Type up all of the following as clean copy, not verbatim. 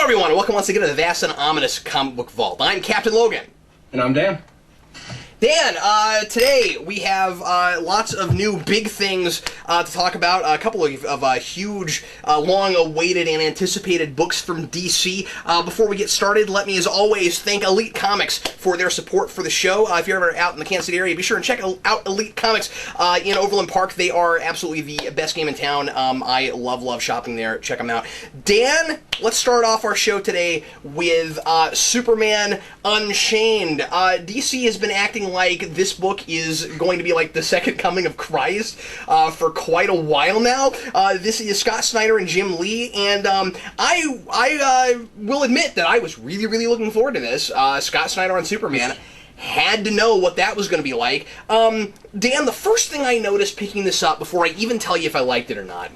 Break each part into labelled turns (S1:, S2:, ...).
S1: everyone, and welcome once again to the vast and ominous comic book vault. I'm Captain Logan.
S2: And I'm Dan.
S1: Dan, today we have lots of new big things to talk about. A couple of huge, long-awaited and anticipated books from DC. Before we get started, let me, as always, thank Elite Comics for their support for the show. If you're ever out in the Kansas City area, be sure and check out Elite Comics in Overland Park. They are absolutely the best game in town. I love shopping there. Check them out. Dan, let's start off our show today with Superman Unchained. DC has been acting like this book is going to be like the second coming of Christ for quite a while now. This is Scott Snyder and Jim Lee, and I will admit that I was really looking forward to this. Scott Snyder on Superman. Had to know what that was going to be like. Dan, the first thing I noticed picking this up, before I even tell you if I liked it or not,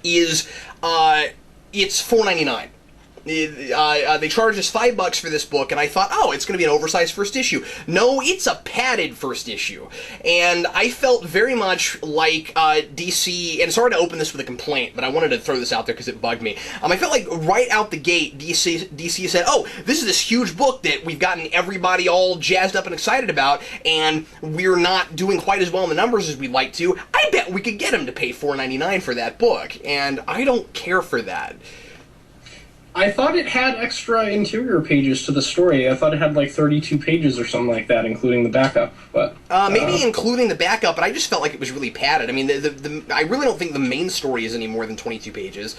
S1: is it's $4.99. They charged us $5 for this book, and I thought, oh, it's going to be an oversized first issue. No, it's a padded first issue. And I felt very much like DC, and sorry to open this with a complaint, but I wanted to throw this out there because it bugged me. I felt like right out the gate, DC said, oh, this is this huge book that we've gotten everybody all jazzed up and excited about, and we're not doing quite as well in the numbers as we'd like to. I bet we could get them to pay $4.99 for that book, and I don't care for that.
S2: I thought it had extra interior pages to the story. I thought it had like 32 pages or something like that, including the backup. But
S1: maybe including the backup, but I just felt like it was really padded. I mean, I really don't think the main story is any more than 22 pages.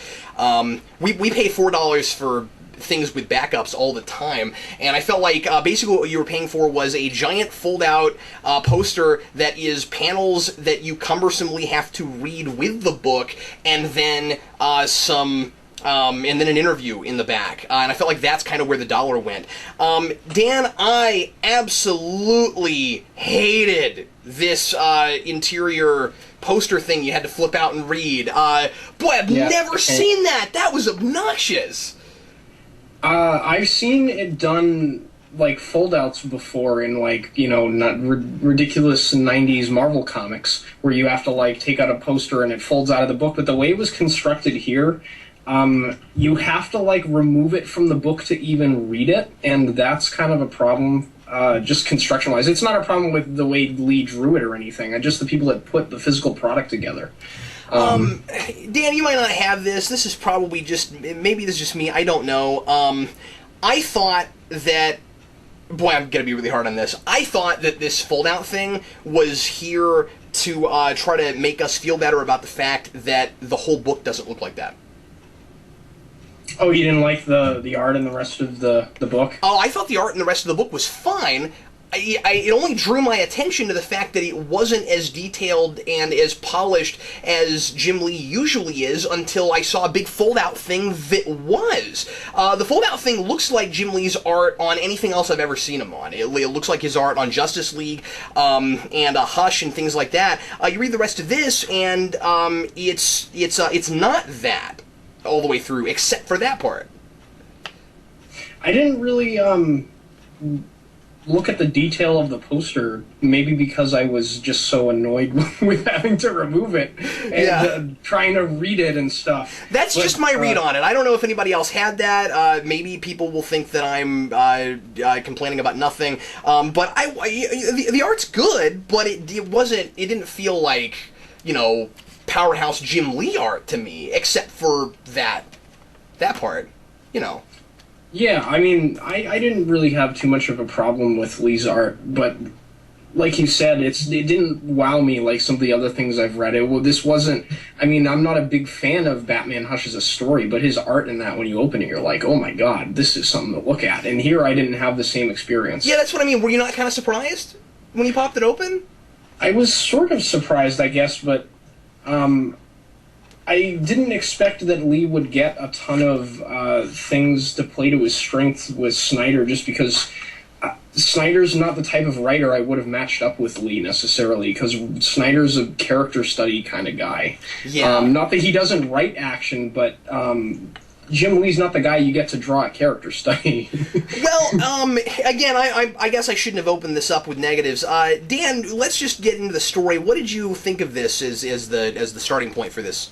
S1: We pay $4 for things with backups all the time, and I felt like basically what you were paying for was a giant fold-out poster that is panels that you cumbersomely have to read with the book, and then and then an interview in the back. And I felt like that's kind of where the dollar went. Dan, I absolutely hated this interior poster thing you had to flip out and read. Boy, I've never seen that. That was obnoxious.
S2: I've seen it done like fold-outs before in like, you know, not ridiculous 90s Marvel comics where you have to like take out a poster and it folds out of the book. But the way it was constructed here, you have to like remove it from the book to even read it, and that's kind of a problem, just construction-wise. It's not a problem with the way Lee drew it or anything, just the people that put the physical product together.
S1: Dan, you might not have this. This is probably just, maybe this is just me, I don't know. I thought that, boy, I'm going to be really hard on this. I thought that this fold-out thing was here to try to make us feel better about the fact that the whole book doesn't look like that.
S2: Oh, you didn't like the art and the rest of the book?
S1: Oh, I thought the art and the rest of the book was fine. It only drew my attention to the fact that it wasn't as detailed and as polished as Jim Lee usually is until I saw a big fold-out thing that was. The fold-out thing looks like Jim Lee's art on anything else I've ever seen him on. It looks like his art on Justice League and Hush and things like that. You read the rest of this, and it's not that all the way through, except for that part.
S2: I didn't really look at the detail of the poster, maybe because I was just so annoyed with having to remove it and trying to read it and stuff.
S1: That's just my read on it. I don't know if anybody else had that. Maybe people will think that I'm complaining about nothing. But the art's good, but it didn't feel like, you know, powerhouse Jim Lee art to me, except for that part, you know.
S2: Yeah, I mean, I didn't really have too much of a problem with Lee's art, but like you said, it didn't wow me like some of the other things I've read. This wasn't, I mean, I'm not a big fan of Batman Hush as a story, but his art in that, when you open it, you're like, oh my god, this is something to look at. And here I didn't have the same experience.
S1: Yeah, that's what I mean. Were you not kind of surprised when you popped it open?
S2: I was sort of surprised, I guess, but I didn't expect that Lee would get a ton of things to play to his strengths with Snyder, just because Snyder's not the type of writer I would have matched up with Lee necessarily, because Snyder's a character study kind of guy.
S1: Yeah.
S2: Not that he doesn't write action, but Jim Lee's not the guy you get to draw a character study.
S1: Well, again, I guess I shouldn't have opened this up with negatives. Dan, let's just get into the story. What did you think of this as the starting point for this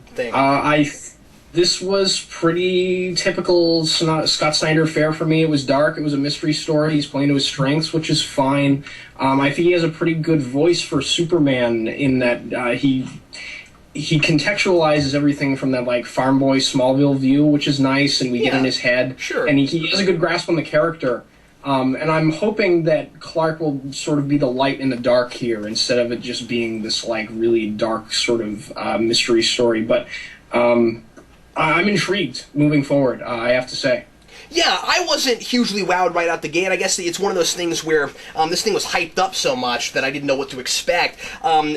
S1: thing?
S2: This was pretty typical Scott Snyder fare for me. It was dark. It was a mystery story. He's playing to his strengths, which is fine. I think he has a pretty good voice for Superman in that he contextualizes everything from that like farm boy Smallville view, which is nice, and we get in his head.
S1: Sure.
S2: And he has a good grasp on the character. And I'm hoping that Clark will sort of be the light in the dark here instead of it just being this like really dark sort of mystery story. But I'm intrigued moving forward, I have to say.
S1: Yeah, I wasn't hugely wowed right out the gate. I guess it's one of those things where this thing was hyped up so much that I didn't know what to expect.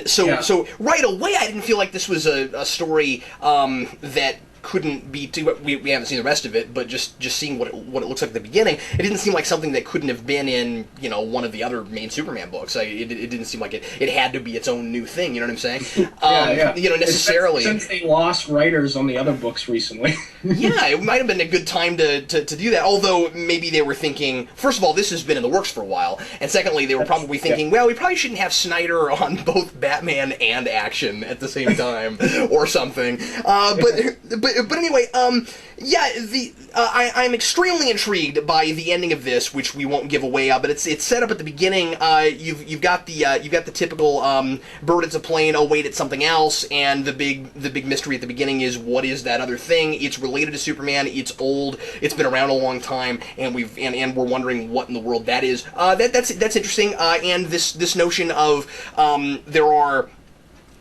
S1: So right away I didn't feel like this was a story that couldn't be too. We haven't seen the rest of it, but just seeing what it looks like at the beginning, it didn't seem like something that couldn't have been in one of the other main Superman books. It didn't seem like it had to be its own new thing. You know what I'm saying? Necessarily.
S2: Since they lost writers on the other books recently.
S1: Yeah, it might have been a good time to do that. Although maybe they were thinking, first of all, this has been in the works for a while, and secondly, they were probably thinking, well, we probably shouldn't have Snyder on both Batman and Action at the same time, or something. But anyway, I'm extremely intrigued by the ending of this, which we won't give away. But it's set up at the beginning. You've got the typical bird, it's a plane. Oh wait, it's something else. And the big mystery at the beginning is, what is that other thing? It's related to Superman. It's old. It's been around a long time, and we're wondering what in the world that is. That's interesting. And this notion of there are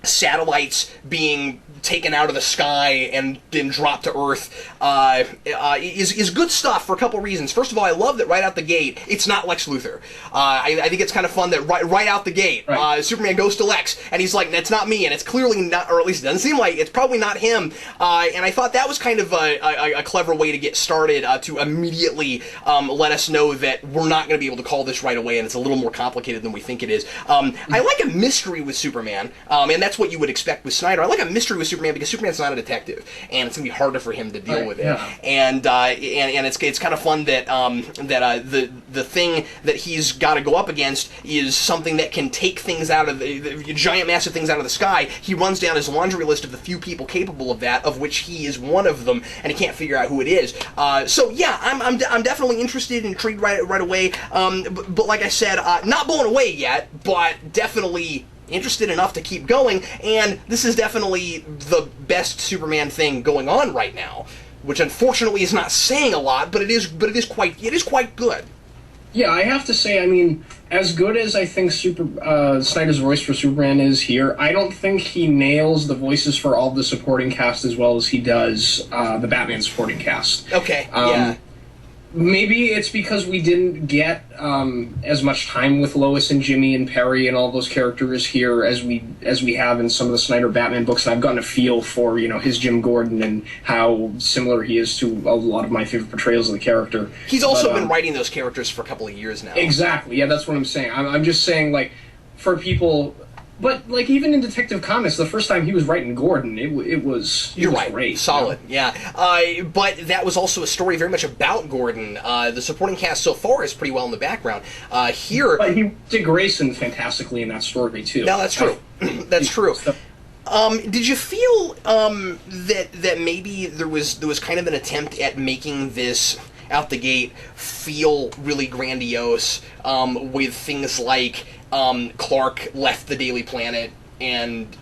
S1: satellites being taken out of the sky and then dropped to Earth is good stuff for a couple reasons. First of all, I love that right out the gate, it's not Lex Luthor. I think it's kind of fun that right out the gate, Superman goes to Lex, and he's like, that's not me, and it's clearly not, or at least it doesn't seem like, it's probably not him. And I thought that was kind of a clever way to get started, to immediately let us know that we're not going to be able to call this right away, and it's a little more complicated than we think it is. I like a mystery with Superman, and that's what you would expect with Snyder. I like a mystery with Superman because Superman's not a detective, and it's gonna be harder for him to deal with it.
S2: Yeah.
S1: And it's kind of fun that the thing that he's got to go up against is something that can take things out of the giant, massive things out of the sky. He runs down his laundry list of the few people capable of that, of which he is one of them, and he can't figure out who it is. So yeah, I'm definitely interested and intrigued right away. But like I said, not blown away yet, but definitely interested enough to keep going, and this is definitely the best Superman thing going on right now, which unfortunately is not saying a lot, but it is quite good.
S2: Yeah, I have to say, I mean, as good as I think Snyder's voice for Superman is here, I don't think he nails the voices for all the supporting cast as well as he does the Batman supporting cast.
S1: Okay, yeah.
S2: Maybe it's because we didn't get as much time with Lois and Jimmy and Perry and all those characters here as we have in some of the Snyder Batman books, and I've gotten a feel for his Jim Gordon and how similar he is to a lot of my favorite portrayals of the character.
S1: He's also been writing those characters for a couple of years now.
S2: Exactly, yeah, that's what I'm saying. I'm just saying, like, for people. But, like, even in Detective Comics, the first time he was writing Gordon, it was right. Great.
S1: Solid, yeah. But that was also a story very much about Gordon. The supporting cast so far is pretty well in the background. Here...
S2: But he did Grayson fantastically in that story, too.
S1: No, that's true. That's true. Did you feel that maybe there was kind of an attempt at making this out the gate feel really grandiose, with things like Clark left the Daily Planet and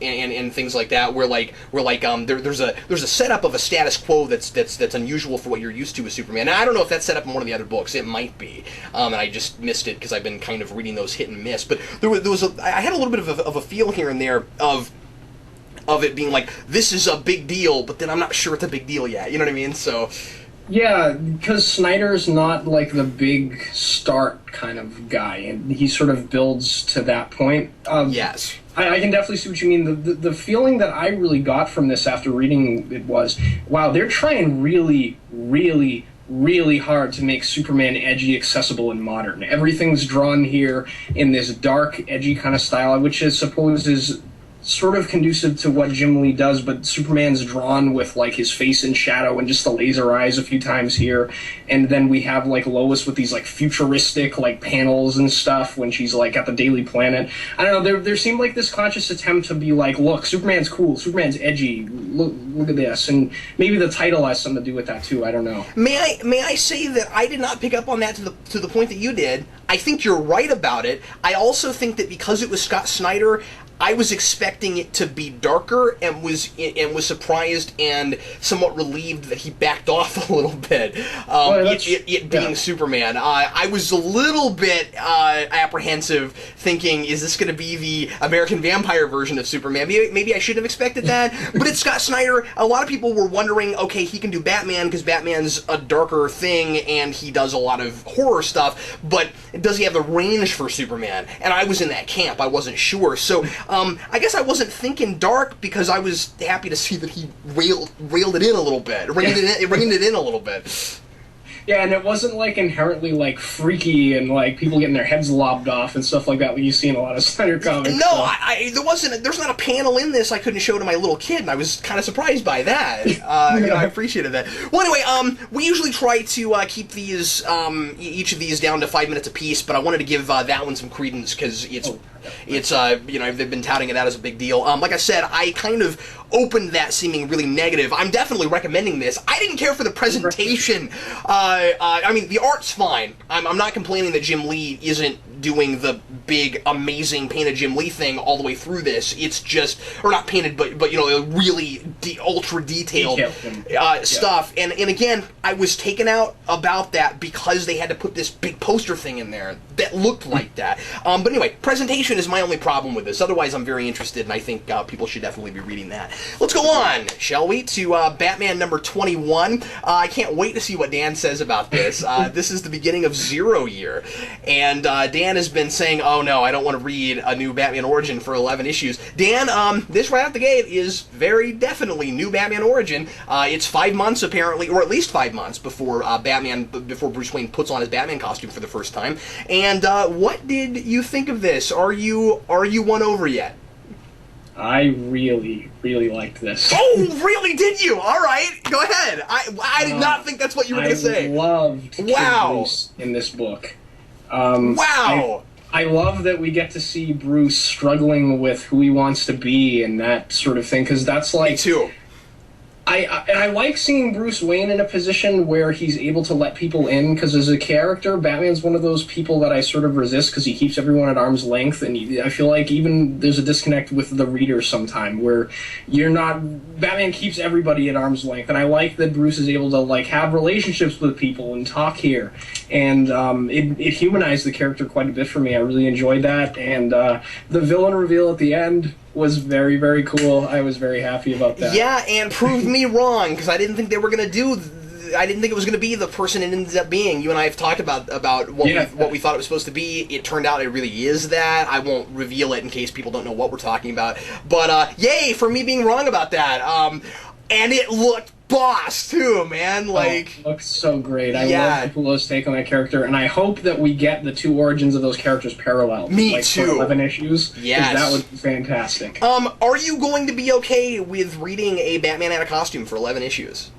S1: things like that, where there's a setup of a status quo that's unusual for what you're used to with Superman. Now, I don't know if that's set up in one of the other books. It might be, and I just missed it because I've been kind of reading those hit and miss. But I had a little bit of a feel here and there of it being like, this is a big deal, but then I'm not sure it's a big deal yet. You know what I mean? So.
S2: Yeah, because Snyder's not like the big start kind of guy, and he sort of builds to that point.
S1: Yes.
S2: I can definitely see what you mean. The feeling that I really got from this after reading it was, wow, they're trying really, really, really hard to make Superman edgy, accessible, and modern. Everything's drawn here in this dark, edgy kind of style, which I suppose is sort of conducive to what Jim Lee does, but Superman's drawn with like his face in shadow and just the laser eyes a few times here, and then we have like Lois with these like futuristic like panels and stuff when she's like at the Daily Planet. I don't know, there seemed like this conscious attempt to be like, look, Superman's cool, Superman's edgy, look at this, and maybe the title has something to do with that too. I don't know.
S1: May I say that I did not pick up on that to the point that you did. I think you're right about it. I also think that because it was Scott Snyder, I was expecting it to be darker, and was surprised and somewhat relieved that he backed off a little bit. It being Superman, I was a little bit apprehensive, thinking, is this going to be the American Vampire version of Superman? Maybe I shouldn't have expected that. But it's Scott Snyder. A lot of people were wondering, okay, he can do Batman because Batman's a darker thing and he does a lot of horror stuff, but does he have the range for Superman? And I was in that camp. I wasn't sure. So I guess I wasn't thinking dark because I was happy to see that he railed it in a little bit, reined it in a little bit.
S2: Yeah, and it wasn't like inherently like freaky and like people getting their heads lobbed off and stuff like that you see in a lot of Snyder comics.
S1: No, there's not a panel in this I couldn't show to my little kid, and I was kind of surprised by that. I appreciated that. Well, anyway, we usually try to keep these each of these down to 5 minutes apiece, but I wanted to give that one some credence because it's they've been touting it out as a big deal. Like I said, I kind of opened that seeming really negative. I'm definitely recommending this. I didn't care for the presentation. I mean, the art's fine. I'm not complaining that Jim Lee isn't doing the big, amazing painted Jim Lee thing all the way through this. It's just, or not painted, but really ultra detailed stuff. And again, I was taken out about that because they had to put this big poster thing in there that looked like that. But anyway, presentation is my only problem with this. Otherwise, I'm very interested, and I think people should definitely be reading that. Let's go on, shall we, to Batman number 21. I can't wait to see what Dan says about this. This is the beginning of Zero Year, and Dan has been saying, oh no, I don't want to read a new Batman origin for 11 issues. Dan, this right out the gate is very definitely new Batman origin. It's 5 months apparently, or at least 5 months before before Bruce Wayne puts on his Batman costume for the first time. And what did you think of this? Are you won over yet?
S2: I really, really liked this.
S1: Oh, really? Did you? All right, go ahead. I did not think that's what you were going to say.
S2: I loved Bruce in this book. Wow. I love that we get to see Bruce struggling with who he wants to be and that sort of thing, because that's like...
S1: Me too.
S2: I like seeing Bruce Wayne in a position where he's able to let people in, because as a character, Batman's one of those people that I sort of resist because he keeps everyone at arm's length, and I feel like even there's a disconnect with the reader sometime where Batman keeps everybody at arm's length, and I like that Bruce is able to like have relationships with people and talk here, and it humanized the character quite a bit for me. I really enjoyed that, and the villain reveal at the end was very, very cool. I was very happy about that.
S1: Yeah, and proved me wrong, because I didn't think they were going to do... I didn't think it was going to be the person it ended up being. You and I have talked about what we thought it was supposed to be. It turned out it really is that. I won't reveal it in case people don't know what we're talking about. But, yay for me being wrong about that. And it looked boss, too, man. Like,
S2: it looks so great. I love Capullo's take on that character, and I hope that we get the two origins of those characters parallel.
S1: Me too.
S2: For 11 issues.
S1: Yes.
S2: That would be fantastic.
S1: Are you going to be okay with reading a Batman out of costume for 11 issues?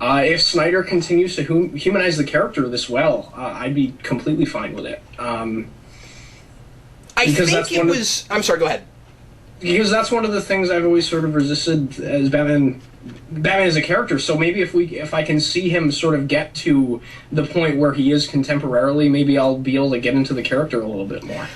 S2: If Snyder continues to humanize the character this well, I'd be completely fine with it.
S1: I think it was... I'm sorry, go ahead.
S2: Because that's one of the things I've always sort of resisted as Batman as a character. So maybe if I can see him sort of get to the point where he is contemporarily, maybe I'll be able to get into the character a little bit more.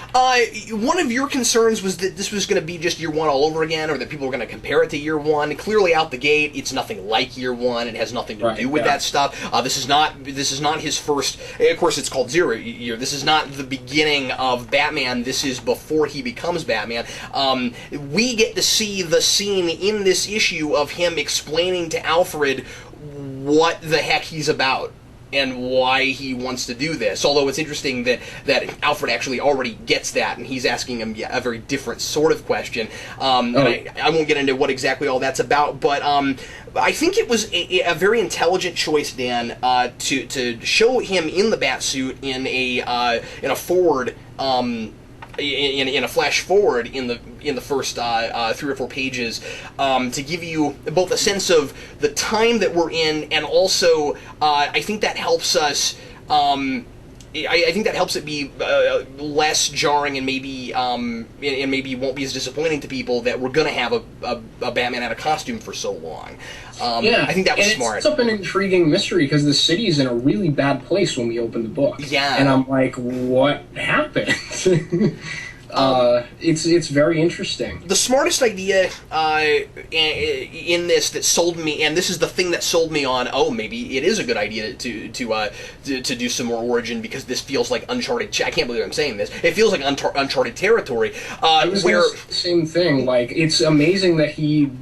S1: One of your concerns was that this was going to be just year one all over again, or that people were going to compare it to year one. Clearly, out the gate, it's nothing like year one. It has nothing to do with that stuff. This is not his first. Of course, it's called Zero Year. This is not the beginning of Batman. This is before he becomes Batman. We get to see the scene in this issue of him explaining to Alfred what the heck he's about and why he wants to do this. Although it's interesting that Alfred actually already gets that, and he's asking him a very different sort of question. And I won't get into what exactly all that's about, but I think it was a very intelligent choice, Dan, to show him in the Batsuit in a forward in a flash forward in the first 3 or 4 pages, to give you both a sense of the time that we're in, and also I think that helps us. I think that helps it be less jarring, and maybe won't be as disappointing to people that we're going to have a Batman out of costume for so long.
S2: Yeah,
S1: I think that was
S2: and
S1: smart.
S2: It's up an intriguing mystery because the city's in a really bad place when we open the book.
S1: Yeah,
S2: and I'm like, what happened? It's very interesting.
S1: The smartest idea in this that sold me, and this is the thing that sold me on, oh, maybe it is a good idea to do some more origin, because this feels like Uncharted. I can't believe I'm saying this. It feels like Uncharted territory.
S2: I was gonna say the same thing. Like, it's amazing that he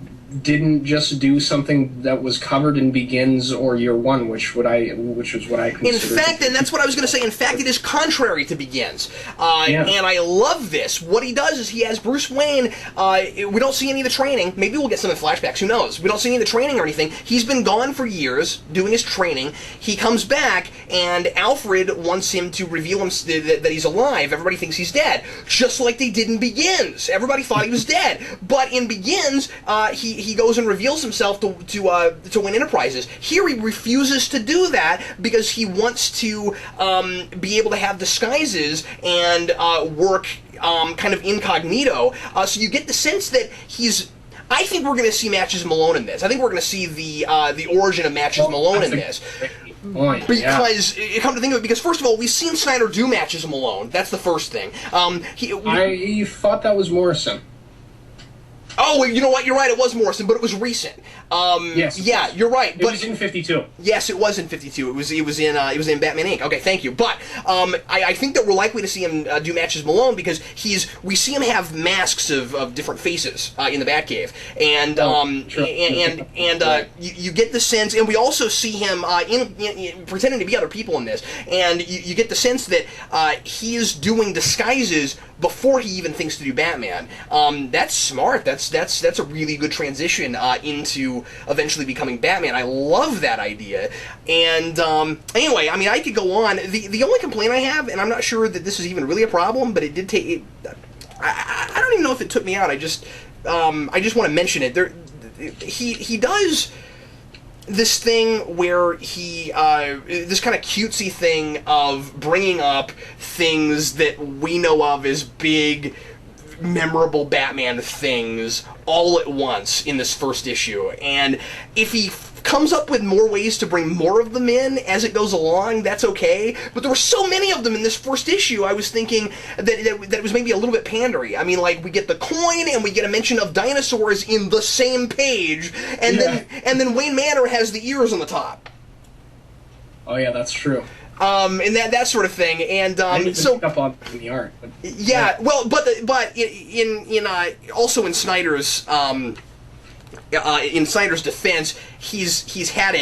S2: didn't just do something that was covered in Begins or Year One, which was what I considered.
S1: In fact, and that's what I was going to say. In fact, it is contrary to Begins, and I love this. What he does is he has Bruce Wayne. We don't see any of the training. Maybe we'll get some in flashbacks. Who knows? We don't see any of the training or anything. He's been gone for years doing his training. He comes back, and Alfred wants him to reveal him that he's alive. Everybody thinks he's dead, just like they did in Begins. Everybody thought he was dead, but in Begins, he goes and reveals himself to Wayne Enterprises. Here he refuses to do that because he wants to be able to have disguises and work kind of incognito. So you get the sense that he's... I think we're going to see Matches Malone in this. I think we're going to see the origin of Matches Malone in this.
S2: Point,
S1: because, come to think of it, because first of all, we've seen Snyder do Matches Malone. That's the first thing.
S2: I thought that was Morrison.
S1: Oh, you know what? You're right. It was Morrison, but it was recent.
S2: Yes.
S1: Yeah, you're right.
S2: It was in 52.
S1: Yes, it was in 52. It was in Batman Inc. Okay, thank you. But I think that we're likely to see him do Matches Malone because we see him have masks of different faces in the Batcave, and you get the sense, and we also see him in pretending to be other people in this, and you get the sense that he is doing disguises before he even thinks to do Batman. That's smart. That's a really good transition into eventually becoming Batman. I love that idea. And anyway, I mean, I could go on. The only complaint I have, and I'm not sure that this is even really a problem, but it did take. I don't even know if it took me out. I just want to mention it. He does this thing where he this kind of cutesy thing of bringing up things that we know of as big, memorable Batman things all at once in this first issue. And if he comes up with more ways to bring more of them in as it goes along, that's okay. But there were so many of them in this first issue, I was thinking that it was maybe a little bit pandery. I mean, like, we get the coin and we get a mention of dinosaurs in the same page, and then Wayne Manor has the ears on the top.
S2: Oh yeah, that's true.
S1: And that sort of thing, and so
S2: pick up on in the art. But,
S1: yeah, well, but in also in Snyder's defense, he's had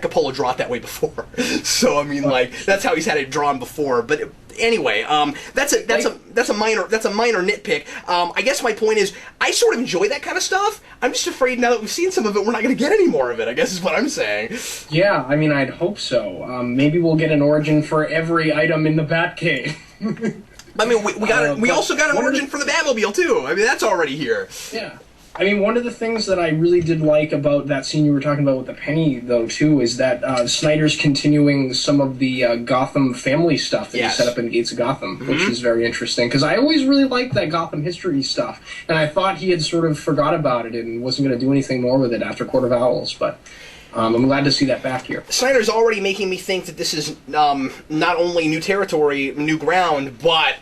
S1: Coppola draw it that way before. So I mean, like, that's how he's had it drawn before. But anyway, that's a minor nitpick. I guess my point is, I sort of enjoy that kind of stuff. I'm just afraid now that we've seen some of it, we're not going to get any more of it, I guess is what I'm saying.
S2: Yeah, I mean, I'd hope so. Maybe we'll get an origin for every item in the Batcave.
S1: I mean, we also got an origin for the Batmobile too. I mean, that's already here.
S2: Yeah. I mean, one of the things that I really did like about that scene you were talking about with the penny, though, too, is that Snyder's continuing some of the Gotham family stuff that he set up in Gates of Gotham, which is very interesting, because I always really liked that Gotham history stuff, and I thought he had sort of forgot about it and wasn't going to do anything more with it after Court of Owls, but I'm glad to see that back here.
S1: Snyder's already making me think that this is not only new territory, new ground, but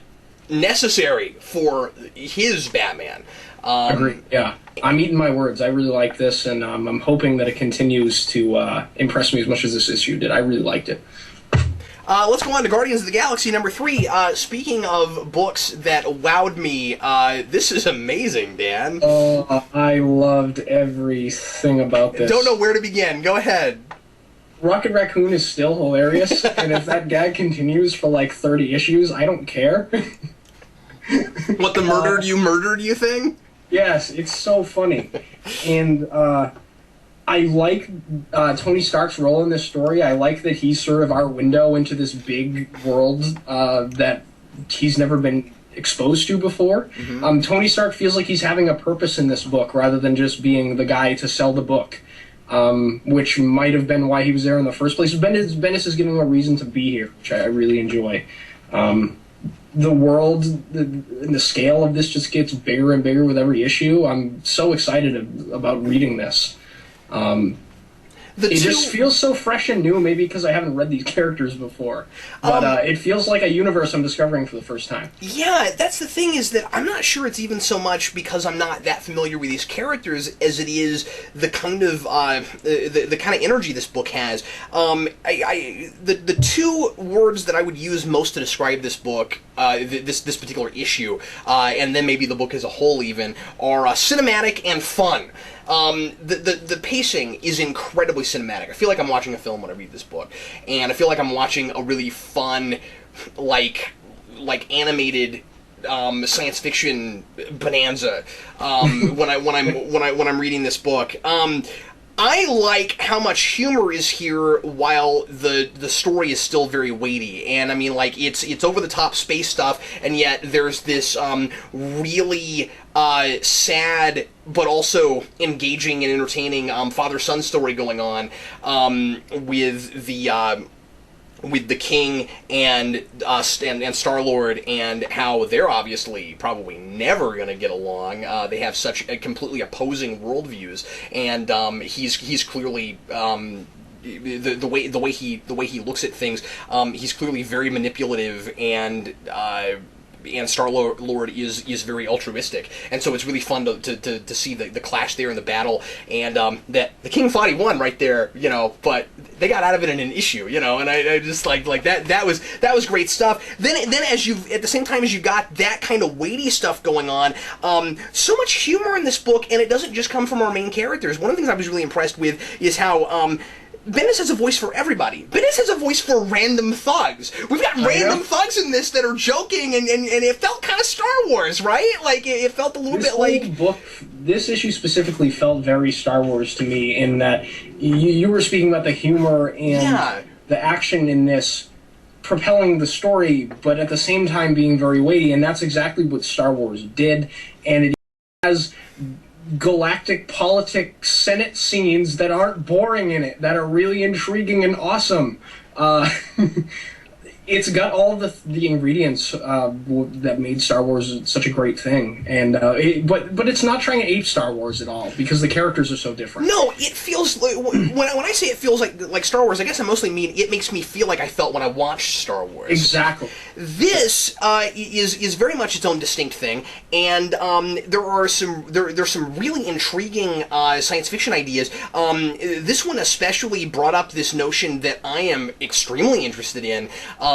S1: necessary for his Batman.
S2: Agreed. Yeah, I'm eating my words. I really like this, and I'm hoping that it continues to impress me as much as this issue did. I really liked it.
S1: Let's go on to Guardians of the Galaxy number 3. Speaking of books that wowed me, this is amazing, Dan.
S2: Oh, I loved everything about this.
S1: Don't know where to begin. Go ahead.
S2: Rocket Raccoon is still hilarious, and if that gag continues for like 30 issues, I don't care.
S1: What, the murdered you thing?
S2: Yes, it's so funny. And I like Tony Stark's role in this story. I like that he's sort of our window into this big world that he's never been exposed to before. Tony Stark feels like he's having a purpose in this book rather than just being the guy to sell the book, which might have been why he was there in the first place. Bendis is giving him a reason to be here, which I really enjoy. The world and the scale of this just gets bigger and bigger with every issue. I'm so excited about reading this. Just feels so fresh and new, maybe because I haven't read these characters before. But it feels like a universe I'm discovering for the first time.
S1: Yeah, that's the thing, is that I'm not sure it's even so much because I'm not that familiar with these characters as it is the kind of the kind of energy this book has. The two words that I would use most to describe this book, this particular issue, and then maybe the book as a whole even, are cinematic and fun. The pacing is incredibly cinematic. I feel like I'm watching a film when I read this book, and I feel like I'm watching a really fun, like animated science fiction bonanza when I'm reading this book. I like how much humor is here while the story is still very weighty, and I mean, like, it's over the top space stuff, and yet there's this really sad but also engaging and entertaining father-son story going on with the King and Star-Lord, and how they're obviously probably never going to get along. They have such completely opposing worldviews, and he's clearly the way he looks at things. He's clearly very manipulative, and Star-Lord is very altruistic, and so it's really fun to see the clash there in the battle, and that the King thought he won right there, but they got out of it in an issue, and I just like that was great stuff. Then as at the same time as you got that kind of weighty stuff going on, so much humor in this book, and it doesn't just come from our main characters. One of the things I was really impressed with is how Bendis has a voice for everybody. Bendis has a voice for random thugs. We've got random thugs in this that are joking, and it felt kind of Star Wars, right? Like, it felt a little bit like...
S2: This issue specifically felt very Star Wars to me, in that you were speaking about the humor and the action in this propelling the story, but at the same time being very weighty, and that's exactly what Star Wars did, and it has galactic politics Senate scenes that aren't boring in it, that are really intriguing and awesome. It's got all the ingredients that made Star Wars such a great thing, and but it's not trying to ape Star Wars at all, because the characters are so different.
S1: No, it feels like, when I say it feels like Star Wars, I guess I mostly mean it makes me feel like I felt when I watched Star Wars.
S2: Exactly.
S1: This is very much its own distinct thing, and there's some really intriguing science fiction ideas. This one especially brought up this notion that I am extremely interested in,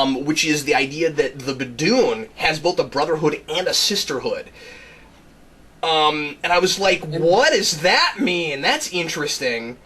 S1: which is the idea that the Badoon has both a brotherhood and a sisterhood. And I was like, what does that mean? That's interesting.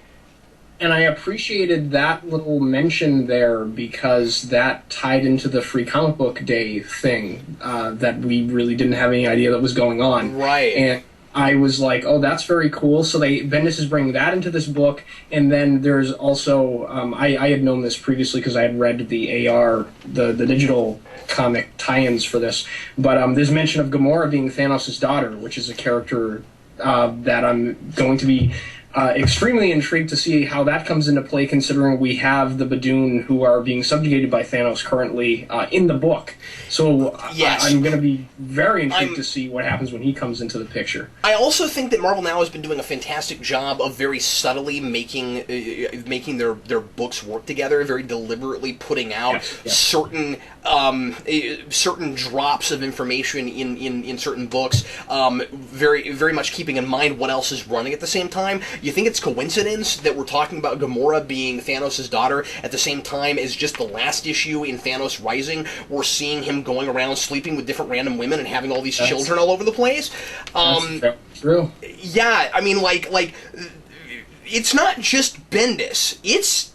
S2: And I appreciated that little mention there, because that tied into the Free Comic Book Day thing that we really didn't have any idea that was going on.
S1: Right.
S2: And I was like, oh, that's very cool. So Bendis is bringing that into this book, and then there's also I had known this previously because I had read the AR, the digital comic tie-ins for this, but there's mention of Gamora being Thanos' daughter, which is a character that I'm going to be extremely intrigued to see how that comes into play, considering we have the Badoon who are being subjugated by Thanos currently in the book. So yes. I'm going to be very intrigued to see what happens when he comes into the picture.
S1: I also think that Marvel now has been doing a fantastic job of very subtly making their books work together, very deliberately putting out certain drops of information in certain books, very, very much keeping in mind what else is running at the same time. You think it's coincidence that we're talking about Gamora being Thanos' daughter at the same time as just the last issue in Thanos Rising, we're seeing him going around sleeping with different random women and having all these children all over the place?
S2: That's true.
S1: Yeah, I mean, like it's not just Bendis. It's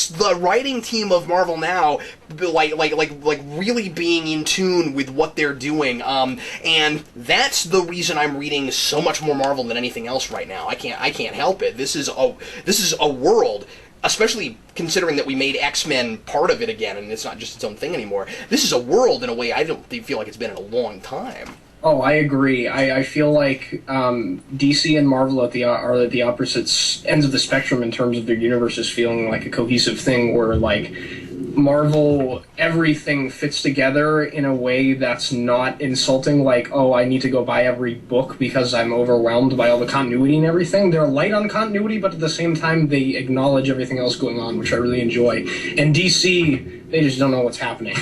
S1: the writing team of Marvel now, like really being in tune with what they're doing. And that's the reason I'm reading so much more Marvel than anything else right now. I can't help it. This is a world especially considering that we made X-Men part of it again, and it's not just its own thing anymore. This is a world in a way I don't feel like it's been in a long time.
S2: Oh, I agree. I feel like DC and Marvel are at the opposite ends of the spectrum in terms of their universes feeling like a cohesive thing, where like Marvel, everything fits together in a way that's not insulting, like, oh, I need to go buy every book because I'm overwhelmed by all the continuity and everything. They're light on continuity, but at the same time, they acknowledge everything else going on, which I really enjoy. And DC, they just don't know what's happening.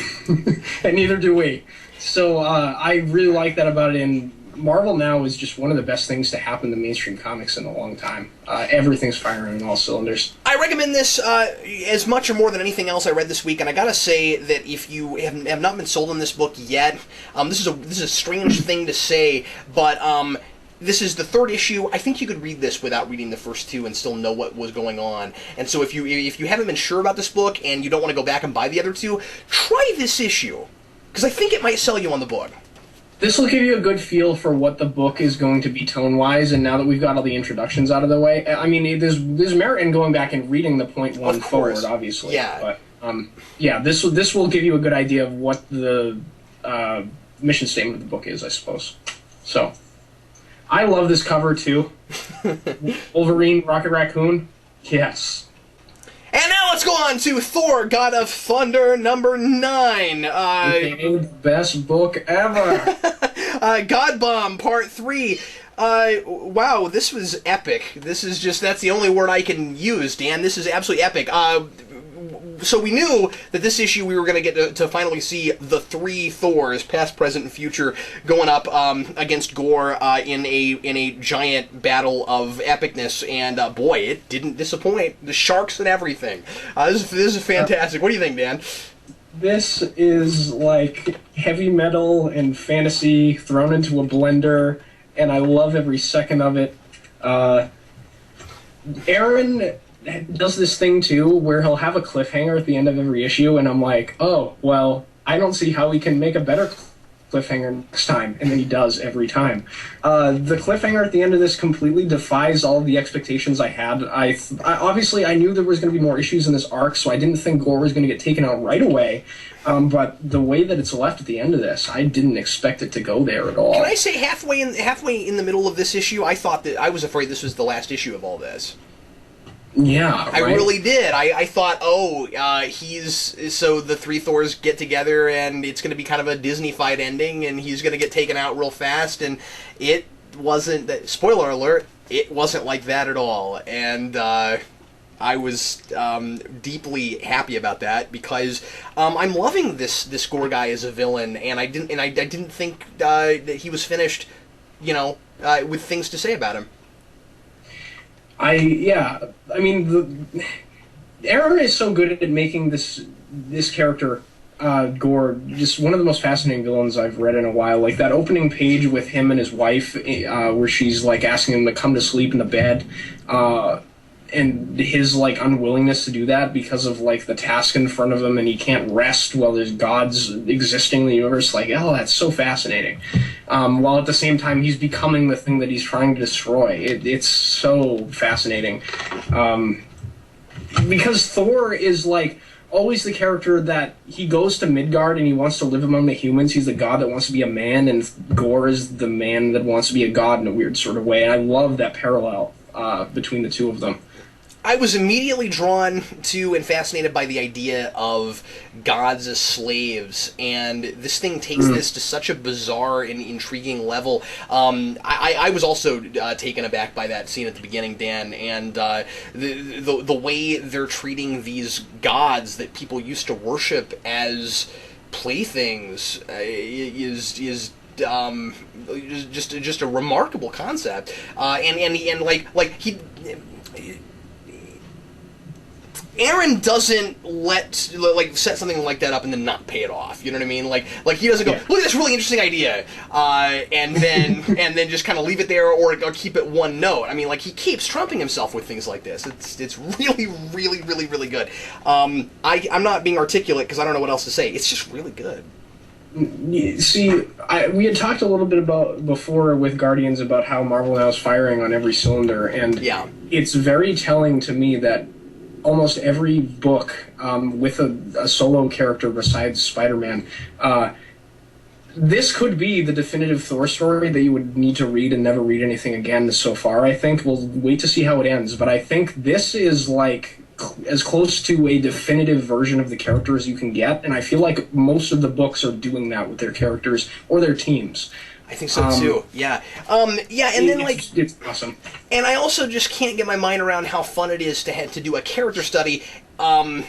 S2: And neither do we. So I really like that about it, and Marvel now is just one of the best things to happen to mainstream comics in a long time. Everything's firing on all cylinders.
S1: I recommend this as much or more than anything else I read this week, and I gotta say that if you have not been sold on this book yet, this is a strange thing to say, but this is the third issue. I think you could read this without reading the first two and still know what was going on. And so if you haven't been sure about this book and you don't want to go back and buy the other two, try this issue, because I think it might sell you on the book.
S2: This will give you a good feel for what the book is going to be tone-wise, and now that we've got all the introductions out of the way, I mean, there's merit in going back and reading the point one forward, obviously.
S1: Yeah.
S2: But, yeah, this will give you a good idea of what the mission statement of the book is, I suppose. So, I love this cover, too. Wolverine, Rocket Raccoon, yes.
S1: And now let's go on to Thor, God of Thunder, number 9.
S2: Best book ever.
S1: God Bomb, part 3. Wow, this was epic. That's the only word I can use, Dan. This is absolutely epic. So we knew that this issue we were going to get to finally see the 3 Thors, past, present, and future, going up against Gore in a giant battle of epicness, and boy, it didn't disappoint. The sharks and everything. This is fantastic. What do you think, Dan?
S2: This is like heavy metal and fantasy thrown into a blender, and I love every second of it. Aaron does this thing too where he'll have a cliffhanger at the end of every issue, and I'm like, oh, well, I don't see how we can make a better cliffhanger next time, and then he does every time. The cliffhanger at the end of this completely defies all of the expectations I had. Obviously, I knew there was going to be more issues in this arc, so I didn't think Gore was going to get taken out right away, but the way that it's left at the end of this, I didn't expect it to go there at all.
S1: Can I say halfway in the middle of this issue, I was afraid this was the last issue of all this.
S2: Yeah, right?
S1: I really did. I thought, so the 3 Thors get together and it's going to be kind of a Disney-fied ending and he's going to get taken out real fast, and it wasn't, spoiler alert, it wasn't like that at all. And I was deeply happy about that, because I'm loving this Gore guy as a villain, and I didn't think that he was finished, with things to say about him.
S2: I mean, Aaron is so good at making this character, Gore, just one of the most fascinating villains I've read in a while. Like that opening page with him and his wife, where she's like asking him to come to sleep in the bed, and his like unwillingness to do that because of like the task in front of him, and he can't rest while there's gods existing in the universe. Like, oh, that's so fascinating. While at the same time he's becoming the thing that he's trying to destroy. It's so fascinating. Because Thor is like always the character that he goes to Midgard and he wants to live among the humans. He's the god that wants to be a man, and Gore is the man that wants to be a god in a weird sort of way. And I love that parallel between the two of them.
S1: I was immediately drawn to and fascinated by the idea of gods as slaves, and this thing takes this to such a bizarre and intriguing level. I was also taken aback by that scene at the beginning, Dan, and the way they're treating these gods that people used to worship as playthings is just a remarkable concept, and like he. Aaron doesn't set something like that up and then not pay it off. You know what I mean? Like he doesn't go, look at this really interesting idea, and then just kind of leave it there or keep it one note. I mean, like, he keeps trumping himself with things like this. It's really, really, really, really good. I'm not being articulate because I don't know what else to say. It's just really good.
S2: See, we had talked a little bit about before with Guardians about how Marvel now is firing on every cylinder, and it's very telling to me that almost every book with a solo character besides Spider-Man. This could be the definitive Thor story that you would need to read and never read anything again so far, I think. We'll wait to see how it ends, but I think this is like as close to a definitive version of the character as you can get, and I feel like most of the books are doing that with their characters or their teams.
S1: I think so too. Yeah. And then
S2: it's awesome.
S1: And I also just can't get my mind around how fun it is to do a character study to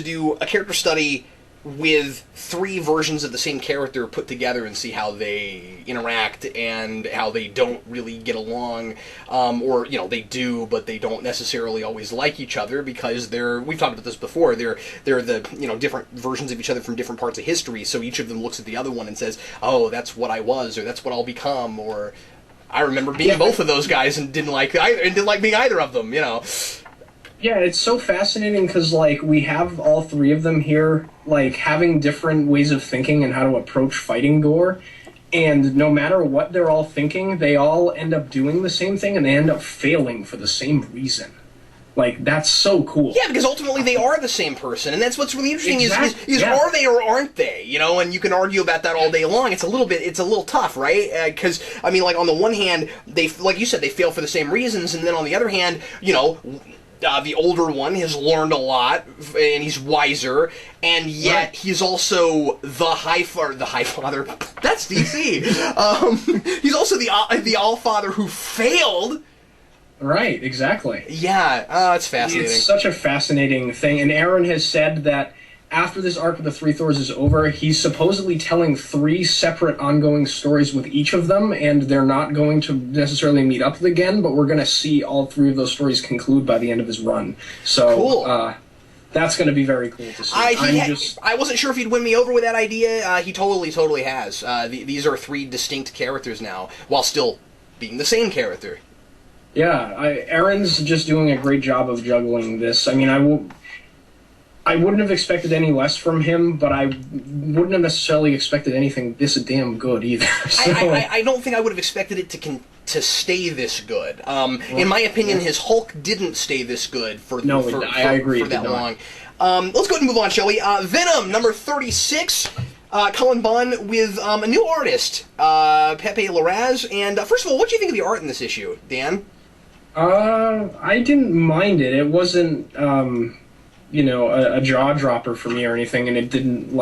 S1: do a character study with 3 versions of the same character put together and see how they interact and how they don't really get along, or they do, but they don't necessarily always like each other because we've talked about this before. They're the different versions of each other from different parts of history. So each of them looks at the other one and says, "Oh, that's what I was," or "That's what I'll become," or "I remember being both of those guys and didn't like being either of them."
S2: Yeah, it's so fascinating because, we have all 3 of them here, having different ways of thinking and how to approach fighting gore, and no matter what they're all thinking, they all end up doing the same thing, and they end up failing for the same reason. That's so cool.
S1: Yeah, because ultimately they are the same person, and that's what's really interesting is
S2: yeah.
S1: Are they or aren't they? And you can argue about that all day long. It's a little tough, right? Because, on the one hand, they, like you said, they fail for the same reasons, and then on the other hand, the older one has learned a lot, and he's wiser, and yet he's also the High Father. That's DC. He's also the All-Father who failed.
S2: Right, exactly.
S1: Yeah, it's fascinating.
S2: It's such a fascinating thing, and Aaron has said that after this arc of the 3 Thors is over, he's supposedly telling 3 separate ongoing stories with each of them, and they're not going to necessarily meet up again, but we're going to see all 3 of those stories conclude by the end of his run. So,
S1: cool.
S2: That's going to be very cool to see.
S1: I wasn't sure if he'd win me over with that idea. He totally has. These are 3 distinct characters now, while still being the same character.
S2: Yeah, Aaron's just doing a great job of juggling this. I wouldn't have expected any less from him, but I wouldn't have necessarily expected anything this damn good either. So.
S1: I don't think I would have expected it to stay this good. In my opinion, his Hulk didn't stay this good
S2: I agree,
S1: for that long. Let's go ahead and move on, shall we? Venom, number 36. Cullen Bunn with a new artist, Pepe Larraz. And first of all, what do you think of the art in this issue, Dan?
S2: I didn't mind it. It wasn't... a jaw dropper for me or anything, and it didn't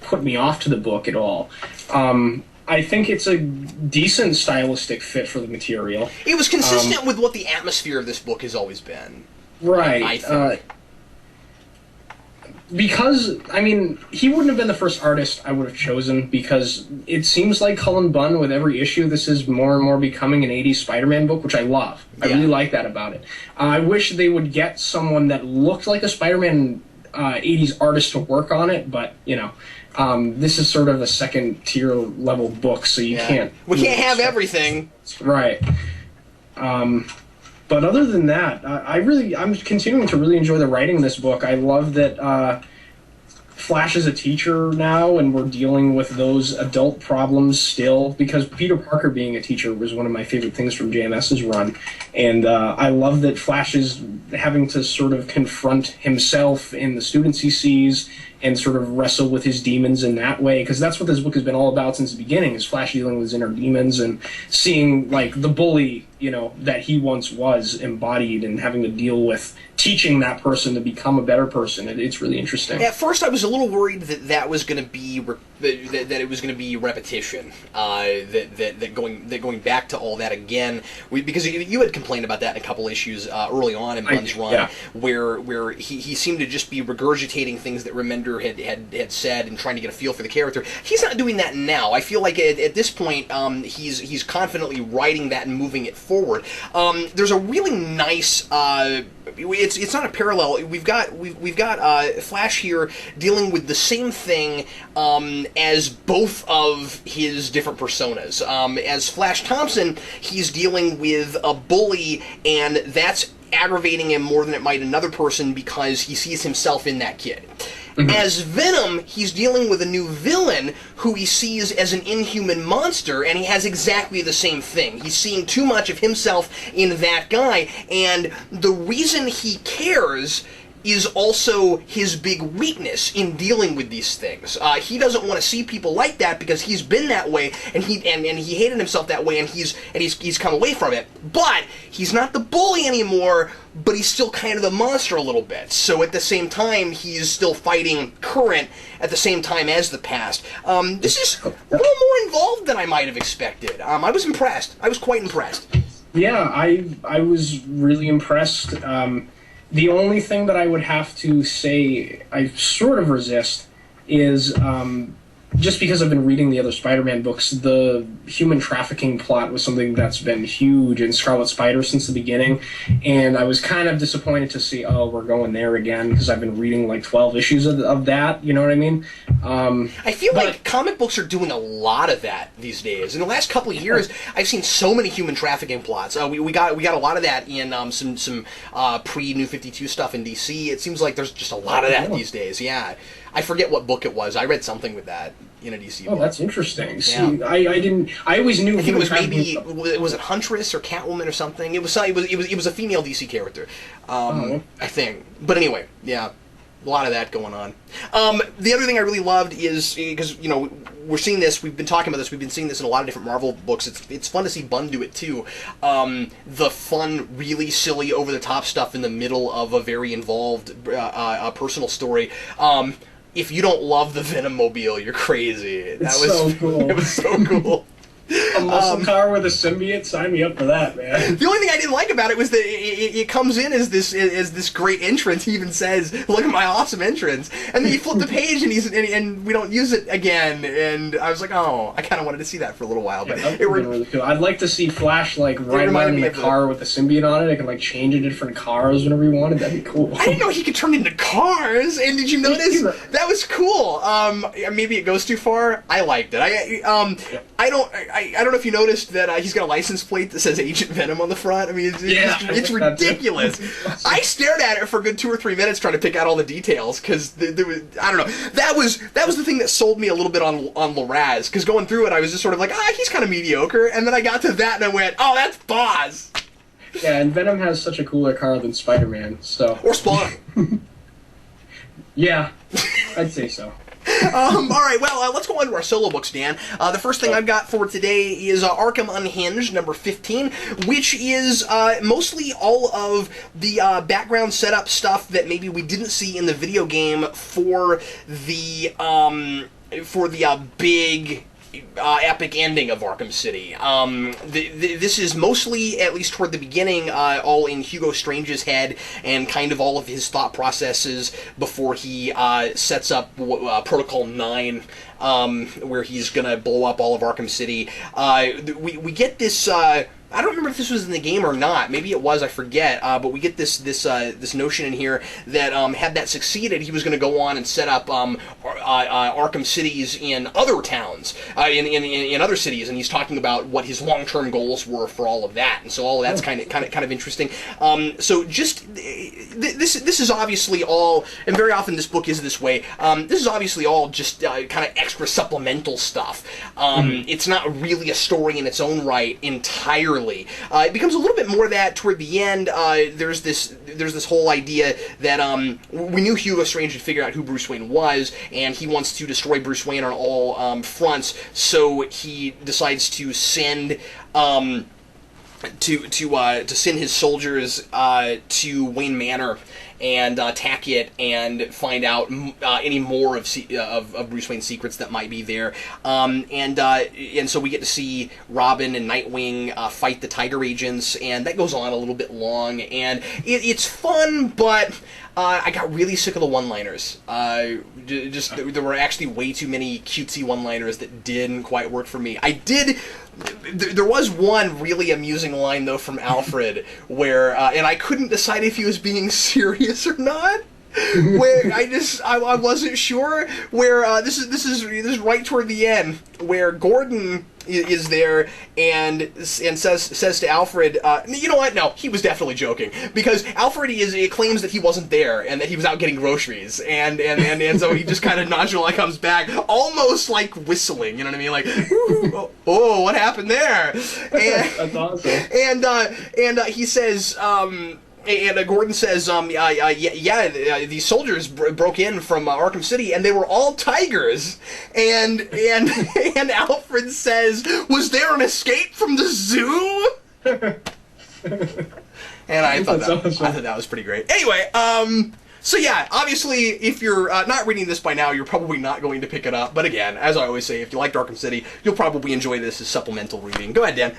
S2: put me off to the book at all. I think it's a decent stylistic fit for the material.
S1: It was consistent with what the atmosphere of this book has always been.
S2: Right.
S1: I think.
S2: Because, he wouldn't have been the first artist I would have chosen, because it seems like Cullen Bunn, with every issue, this is more and more becoming an 80s Spider-Man book, which I love. I really like that about it. I wish they would get someone that looked like a Spider-Man 80s artist to work on it, but, this is sort of a second-tier level book, so you can't...
S1: We can't have everything.
S2: Right. But other than that, I'm continuing to really enjoy the writing in this book. I love that Flash is a teacher now, and we're dealing with those adult problems still, because Peter Parker being a teacher was one of my favorite things from JMS's run. And I love that Flash is having to sort of confront himself and the students he sees and sort of wrestle with his demons in that way, because that's what this book has been all about since the beginning, is Flash dealing with his inner demons and seeing, the bully, that he once was embodied, and having to deal with teaching that person to become a better person. It's really interesting.
S1: At first, I was a little worried that was going to be that it was going to be repetition. That going back to all that again, because you had complained about that in a couple issues early on in Bunn's run, where he seemed to just be regurgitating things that Remender had said and trying to get a feel for the character. He's not doing that now. I feel like at this point, he's confidently writing that and moving it forward. There's a really nice. It's not a parallel. We've got Flash here dealing with the same thing as both of his different personas. As Flash Thompson, he's dealing with a bully, and that's aggravating him more than it might another person because he sees himself in that kid. As Venom, he's dealing with a new villain who he sees as an inhuman monster, and he has exactly the same thing. He's seeing too much of himself in that guy, and the reason he cares is also his big weakness in dealing with these things. He doesn't want to see people like that because he's been that way, and he hated himself that way, and he's come away from it. But he's not the bully anymore, but he's still kind of the monster a little bit. So at the same time, he's still fighting current at the same time as the past. This is a little more involved than I might have expected. I was impressed. I was quite impressed.
S2: Yeah, I was really impressed. The only thing that I would have to say I sort of resist is, just because I've been reading the other Spider-Man books, the human trafficking plot was something that's been huge in Scarlet Spider since the beginning, and I was kind of disappointed to see, oh, we're going there again, because I've been reading like 12 issues of that, you know what I mean?
S1: I feel like comic books are doing a lot of that these days. In the last couple of years, I've seen so many human trafficking plots. We got a lot of that in some pre-New 52 stuff in DC. It seems like there's just a lot of that these days, yeah. I forget what book it was. I read something with that in a DC book.
S2: Oh, that's interesting. See, I didn't. I always knew.
S1: I think it was maybe was it Huntress or Catwoman or something. It was a female DC character. I think. But anyway, yeah, a lot of that going on. The other thing I really loved is because we're seeing this. We've been talking about this. We've been seeing this in a lot of different Marvel books. It's fun to see Bunn do it too. The fun, really silly, over the top stuff in the middle of a very involved personal story. If you don't love the Venom mobile, you're crazy. That was
S2: so cool.
S1: It was so cool.
S2: A muscle car with a symbiote? Sign me up for that, man.
S1: The only thing I didn't like about it was that it comes in as this great entrance. He even says, "Look at my awesome entrance," and then you flip the page and we don't use it again. And I was like, "Oh, I kind of wanted to see that for a little while." But
S2: it really cool. I'd like to see Flash ride around in the car with the symbiote on it. It can change into different cars whenever you wanted. That'd be cool.
S1: I didn't know he could turn into cars. And did you notice that was cool? Maybe it goes too far. I liked it. I don't know if you noticed that he's got a license plate that says Agent Venom on the front. I mean, it's ridiculous. I stared at it for a good 2 or 3 minutes trying to pick out all the details because there was, I don't know. That was the thing that sold me a little bit on Laraz, because going through it I was just sort of like, he's kind of mediocre, and then I got to that and I went, oh, that's Boz.
S2: Yeah, and Venom has such a cooler car than Spider-Man, so.
S1: Or Spawn.
S2: Yeah, I'd say so.
S1: All right, well, let's go on to our solo books, Dan. The first thing I've got for today is Arkham Unhinged, number 15, which is mostly all of the background setup stuff that maybe we didn't see in the video game for the big epic ending of Arkham City. This is mostly, at least toward the beginning, all in Hugo Strange's head and kind of all of his thought processes before he sets up Protocol 9, where he's gonna blow up all of Arkham City. We get this. I don't remember if this was in the game or not. Maybe it was. I forget. But we get this notion in here that had that succeeded, he was going to go on and set up Arkham cities in other towns, in other cities, and he's talking about what his long-term goals were for all of that. And so all of that's kind of interesting. So just this is obviously all, and very often this book is this way. This is obviously all just kind of extra supplemental stuff. It's not really a story in its own right entirely. It becomes a little bit more of that toward the end. There's this whole idea that we knew Hugo Strange had figured out who Bruce Wayne was, and he wants to destroy Bruce Wayne on all fronts. So he decides to send to send his soldiers to Wayne Manor and attack it and find out any more of Bruce Wayne's secrets that might be there. And so we get to see Robin and Nightwing fight the Tiger Agents, and that goes on a little bit long. And it's fun, but I got really sick of the one-liners. There were actually way too many cutesy one-liners that didn't quite work for me. There was one really amusing line, though, from Alfred, where, and I couldn't decide if he was being serious or not, where I wasn't sure, where this is right toward the end, where Gordon is there and says to Alfred, you know what? No, he was definitely joking, because Alfred claims that he wasn't there and that he was out getting groceries, and so he just kind of nonchalantly comes back, almost like whistling. You know what I mean? Like, oh, what happened there? And,
S2: that's awesome.
S1: And he says. And Gordon says, these soldiers broke in from Arkham City, and they were all tigers. And Alfred says, "Was there an escape from the zoo?" And I thought that was pretty great. Anyway, so yeah, obviously, if you're not reading this by now, you're probably not going to pick it up. But again, as I always say, if you liked Arkham City, you'll probably enjoy this as supplemental reading. Go ahead, Dan.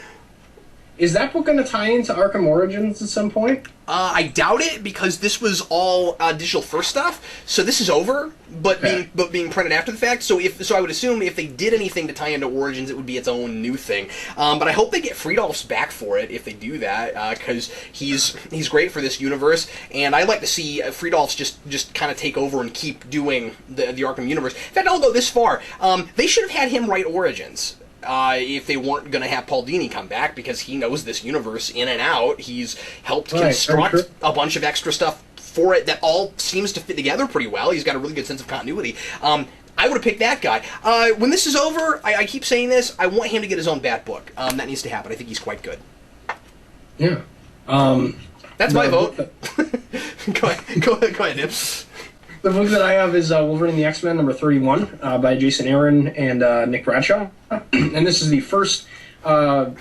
S2: Is that book going to tie into Arkham Origins at some point?
S1: I doubt it, because this was all digital first stuff. So this is over, but being printed after the fact. So I would assume if they did anything to tie into Origins, it would be its own new thing. But I hope they get Friedolf's back for it if they do that, because he's great for this universe, and I'd like to see Friedolf's just kind of take over and keep doing the Arkham universe. In fact, I'll go this far. They should have had him write Origins. If they weren't going to have Paul Dini come back, because he knows this universe in and out. He's helped construct a bunch of extra stuff for it that all seems to fit together pretty well. He's got a really good sense of continuity. I would have picked that guy. When this is over, I keep saying this, I want him to get his own Bat book. That needs to happen. I think he's quite good.
S2: Yeah.
S1: That's my vote. Go ahead, Nips.
S2: The book that I have is Wolverine and the X-Men, number 31, by Jason Aaron and Nick Bradshaw. And this is the first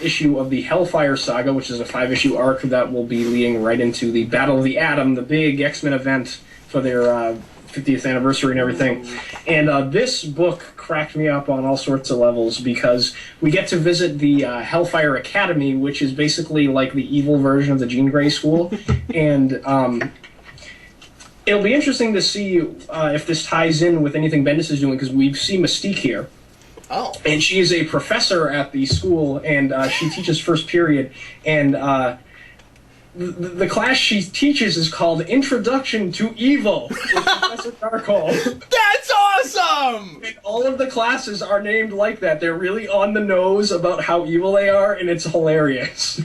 S2: issue of the Hellfire Saga, which is a 5-issue arc that will be leading right into the Battle of the Atom, the big X-Men event for their 50th anniversary and everything. And this book cracked me up on all sorts of levels, because we get to visit the Hellfire Academy, which is basically like the evil version of the Jean Grey School. And it'll be interesting to see if this ties in with anything Bendis is doing, because we see Mystique here.
S1: Oh.
S2: And she is a professor at the school, and she teaches first period. And the class she teaches is called Introduction to Evil with Professor Darkhold.
S1: That's awesome!
S2: And all of the classes are named like that. They're really on the nose about how evil they are, and it's hilarious.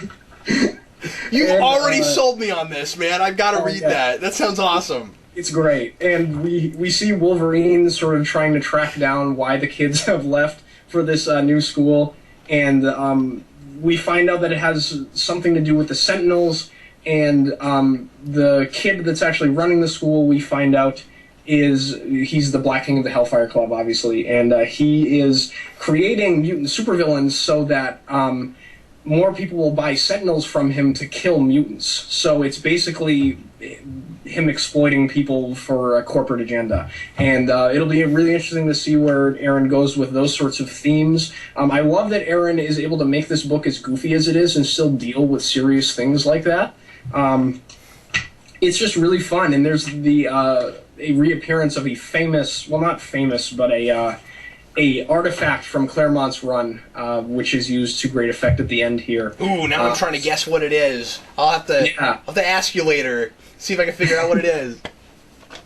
S1: You've already sold me on this, man. I've got to read that. That sounds awesome.
S2: It's great. And we see Wolverine sort of trying to track down why the kids have left for this new school. And we find out that it has something to do with the Sentinels. And the kid that's actually running the school, we find out, he's the Black King of the Hellfire Club, obviously. And he is creating mutant supervillains so that more people will buy Sentinels from him to kill mutants. So it's basically him exploiting people for a corporate agenda. And it'll be really interesting to see where Aaron goes with those sorts of themes. I love that Aaron is able to make this book as goofy as it is and still deal with serious things like that. It's just really fun. And there's a reappearance of a famous, well, not famous, but a artifact from Claremont's run, which is used to great effect at the end here.
S1: Ooh, now I'm trying to guess what it is. I'll have to ask you later. See if I can figure out what it is.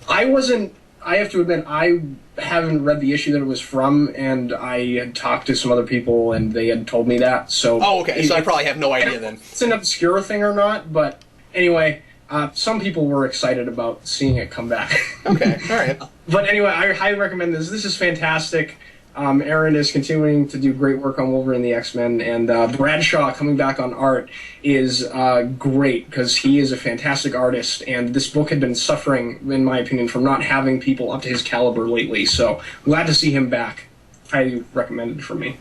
S2: I have to admit, I haven't read the issue that it was from, and I had talked to some other people, and they had told me that. So,
S1: oh, okay. So I probably have no idea then.
S2: It's an obscure thing or not, but anyway, some people were excited about seeing it come back.
S1: Okay, all right.
S2: But anyway, I highly recommend this. This is fantastic. Aaron is continuing to do great work on Wolverine and the X-Men, and Bradshaw coming back on art is great, because he is a fantastic artist, and this book had been suffering, in my opinion, from not having people up to his caliber lately, so glad to see him back. Highly recommended for me.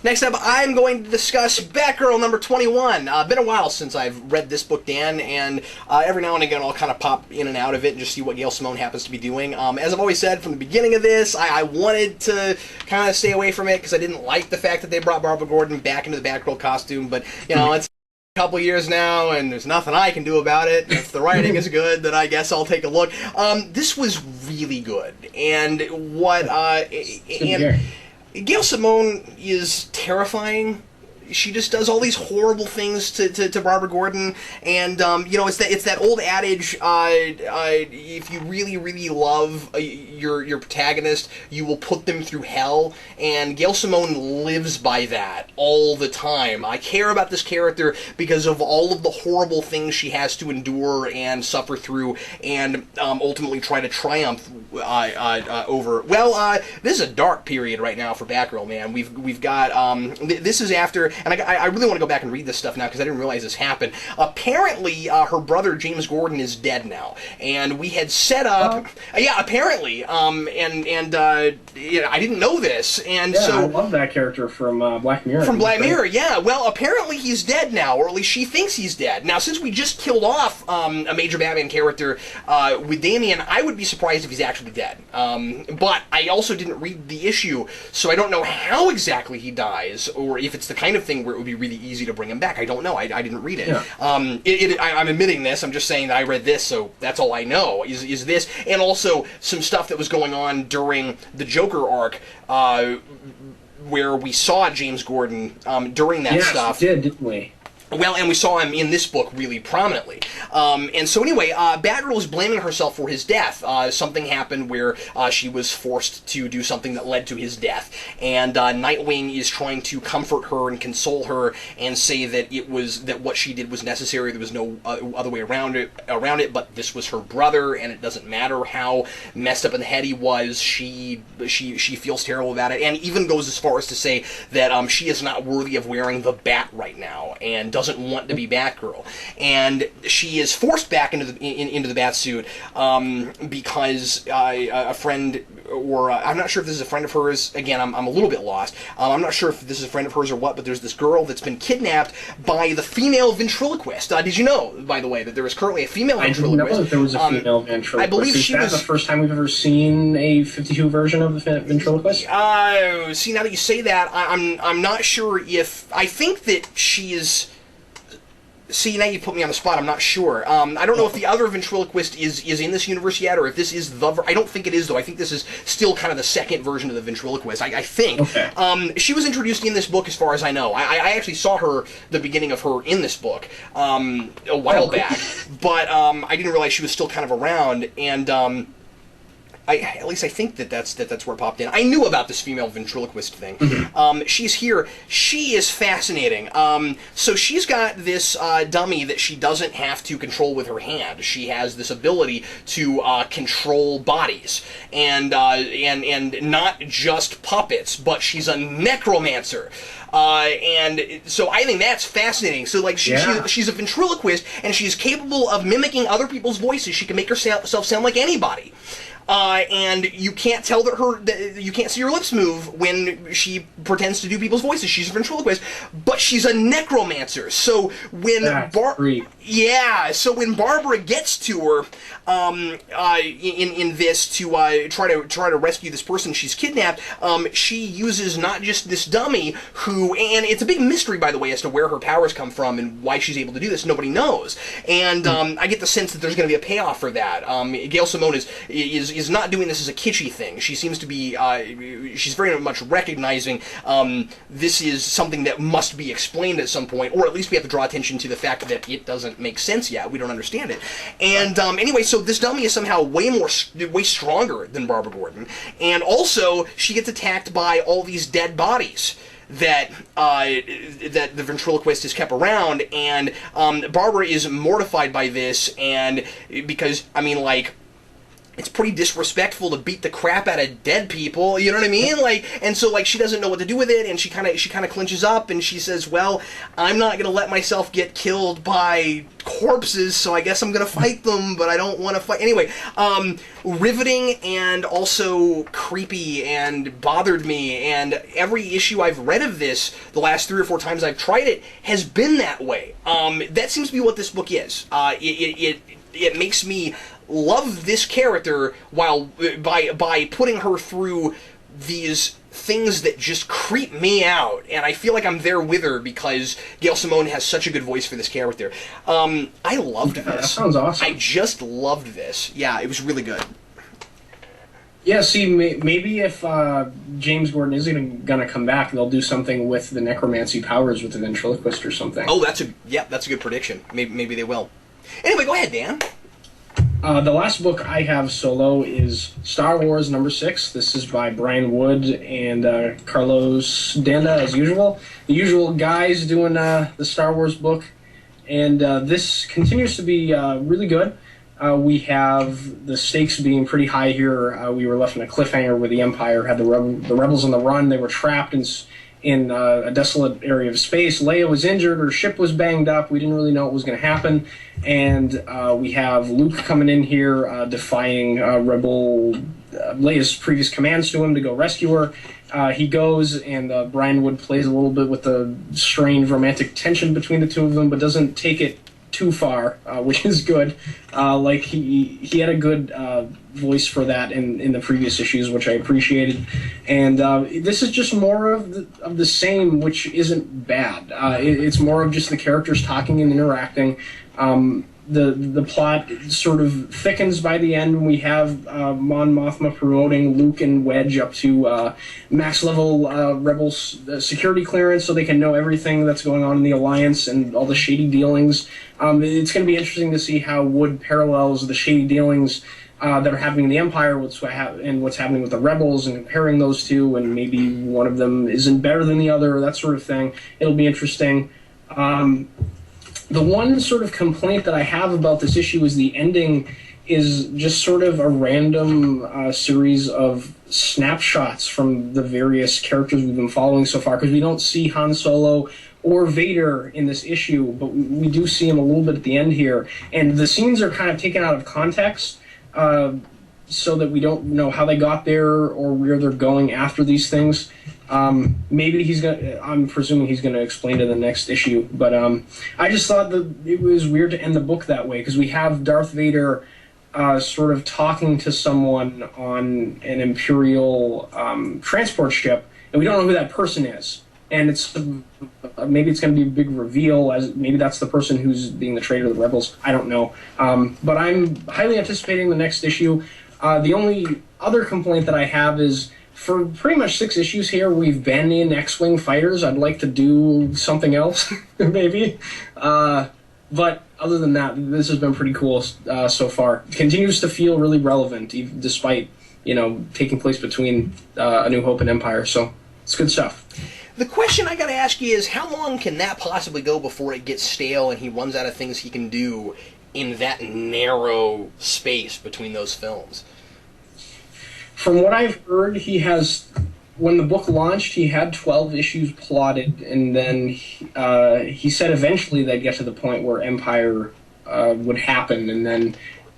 S1: Next up, I'm going to discuss Batgirl number 21. Been a while since I've read this book, Dan, and every now and again I'll kind of pop in and out of it and just see what Gail Simone happens to be doing. As I've always said from the beginning of this, I wanted to kind of stay away from it because I didn't like the fact that they brought Barbara Gordon back into the Batgirl costume, but, you know, it's a couple years now, and there's nothing I can do about it. If the writing is good, then I guess I'll take a look. This was really good, and what... Gail Simone is terrifying. she just does all these horrible things to Barbara Gordon, and it's that old adage, if you really love your protagonist, you will put them through hell, and Gail Simone lives by that all the time. I care about this character because of all of the horrible things she has to endure and suffer through, and ultimately try to triumph over. Well, this is a dark period right now for Batgirl, man. We've got this is after, and I really want to go back and read this stuff now because I didn't realize this happened. Apparently, her brother James Gordon is dead now, and we had set up. Yeah, apparently, I didn't know this, and
S2: yeah,
S1: so
S2: I love that character from Black Mirror.
S1: From Black Mirror, yeah. Well, apparently he's dead now, or at least she thinks he's dead. Now, since we just killed off a major Batman character with Damian, I would be surprised if he's actually dead. But I also didn't read the issue, so I don't know how exactly he dies, or if it's the kind of thing where it would be really easy to bring him back. I don't know. I didn't read it. Yeah. I'm admitting this. I'm just saying that I read this, so that's all I know is this, and also some stuff that was going on during the Joker arc, where we saw James Gordon during that stuff.
S2: Yes, didn't we?
S1: Well, and we saw him in this book really prominently. And so anyway, Batgirl was blaming herself for his death. Something happened where she was forced to do something that led to his death. And Nightwing is trying to comfort her and console her and say that what she did was necessary. There was no other way around it, but this was her brother, and it doesn't matter how messed up in the head he was. She feels terrible about it, and even goes as far as to say that she is not worthy of wearing the bat right now, and doesn't want to be Batgirl, and she is forced back into the Batsuit because a friend, or I'm not sure if this is a friend of hers. Again, I'm a little bit lost. I'm not sure if this is a friend of hers or what, but there's this girl that's been kidnapped by the female ventriloquist. Did you know, by the way, that there is currently a female ventriloquist?
S2: I didn't know that there was a female ventriloquist.
S1: I believe she was
S2: the first time we've ever seen a 52 version of the ventriloquist.
S1: See, now that you say that, I'm not sure if I think that she is. See, now you put me on the spot. I'm not sure. I don't know if the other ventriloquist is in this universe yet, or if this is the... I don't think it is, though. I think this is still kind of the second version of the ventriloquist. I think. Okay. She was introduced in this book, as far as I know. I actually saw the beginning of her in this book a while back, but I didn't realize she was still kind of around, and... at least I think that's where it popped in. I knew about this female ventriloquist thing. Mm-hmm. She's here. She is fascinating. So she's got this dummy that she doesn't have to control with her hand. She has this ability to control bodies, and not just puppets, but she's a necromancer. And so I think that's fascinating. So, like, she's a ventriloquist, and she's capable of mimicking other people's voices. She can make herself sound like anybody. And you can't tell that you can't see her lips move when she pretends to do people's voices. She's a ventriloquist, but she's a necromancer. So when so when Barbara gets to her in this to try to rescue this person she's kidnapped, she uses not just this dummy and it's a big mystery, by the way, as to where her powers come from and why she's able to do this. Nobody knows, and I get the sense that there's going to be a payoff for that. Gail Simone is not doing this as a kitschy thing. She seems to be, she's very much recognizing this is something that must be explained at some point, or at least we have to draw attention to the fact that it doesn't make sense yet. We don't understand it. And anyway, so this dummy is somehow way stronger than Barbara Gordon, and also she gets attacked by all these dead bodies that the ventriloquist has kept around, and Barbara is mortified by this, and because, I mean, like, it's pretty disrespectful to beat the crap out of dead people, you know what I mean? Like, and so, like, she doesn't know what to do with it, and she kind of clinches up, and she says, well, I'm not gonna let myself get killed by corpses, so I guess I'm gonna fight them, but I don't want to fight. Anyway, riveting and also creepy and bothered me, and every issue I've read of this, the last 3 or 4 times I've tried it, has been that way. That seems to be what this book is. It makes me love this character by putting her through these things that just creep me out, and I feel like I'm there with her because Gail Simone has such a good voice for this character. I loved this.
S2: That sounds awesome.
S1: I just loved this. Yeah, it was really good.
S2: Yeah, see, maybe if James Gordon isn't going to come back, they'll do something with the necromancy powers with the ventriloquist or something.
S1: Oh, that's a good prediction. Maybe they will. Anyway, go ahead, Dan.
S2: The last book I have solo is Star Wars #6. This is by Brian Wood and Carlos Danda, as usual. The usual guys doing the Star Wars book. And this continues to be really good. We have the stakes being pretty high here. We were left in a cliffhanger where the Empire had the rebels on the run. They were trapped in a desolate area of space. Leia was injured. Her ship was banged up. We didn't really know what was going to happen. And we have Luke coming in here, defying Leia's previous commands to him to go rescue her. He goes, and Brian Wood plays a little bit with the strained romantic tension between the two of them, but doesn't take it too far, which is good. Like he had a good voice for that in the previous issues, which I appreciated. And this is just more of the same, which isn't bad. It's more of just the characters talking and interacting. The plot sort of thickens by the end when we have Mon Mothma promoting Luke and Wedge up to max level Rebels security clearance so they can know everything that's going on in the Alliance and all the shady dealings. It's going to be interesting to see how Wood parallels the shady dealings that are happening in the Empire and what's happening with the Rebels and comparing those two, and maybe one of them isn't better than the other, that sort of thing. It'll be interesting. The one sort of complaint that I have about this issue is the ending is just sort of a random series of snapshots from the various characters we've been following so far, because we don't see Han Solo or Vader in this issue, but we do see him a little bit at the end here. And the scenes are kind of taken out of context, so that we don't know how they got there or where they're going after these things. Maybe I'm presuming he's gonna explain in the next issue, but I just thought that it was weird to end the book that way, because we have Darth Vader sort of talking to someone on an Imperial transport ship, and we don't know who that person is. And maybe it's going to be a big reveal, as maybe that's the person who's being the traitor to the Rebels. I don't know. But I'm highly anticipating the next issue. The only other complaint that I have is, for pretty much 6 issues here, we've banned in X-Wing fighters. I'd like to do something else, maybe. But other than that, this has been pretty cool so far. It continues to feel really relevant, even despite, taking place between A New Hope and Empire. So it's good stuff.
S1: The question I gotta ask you is, how long can that possibly go before it gets stale and he runs out of things he can do in that narrow space between those films?
S2: From what I've heard, when the book launched, he had 12 issues plotted, and then he said eventually they'd get to the point where Empire would happen, and then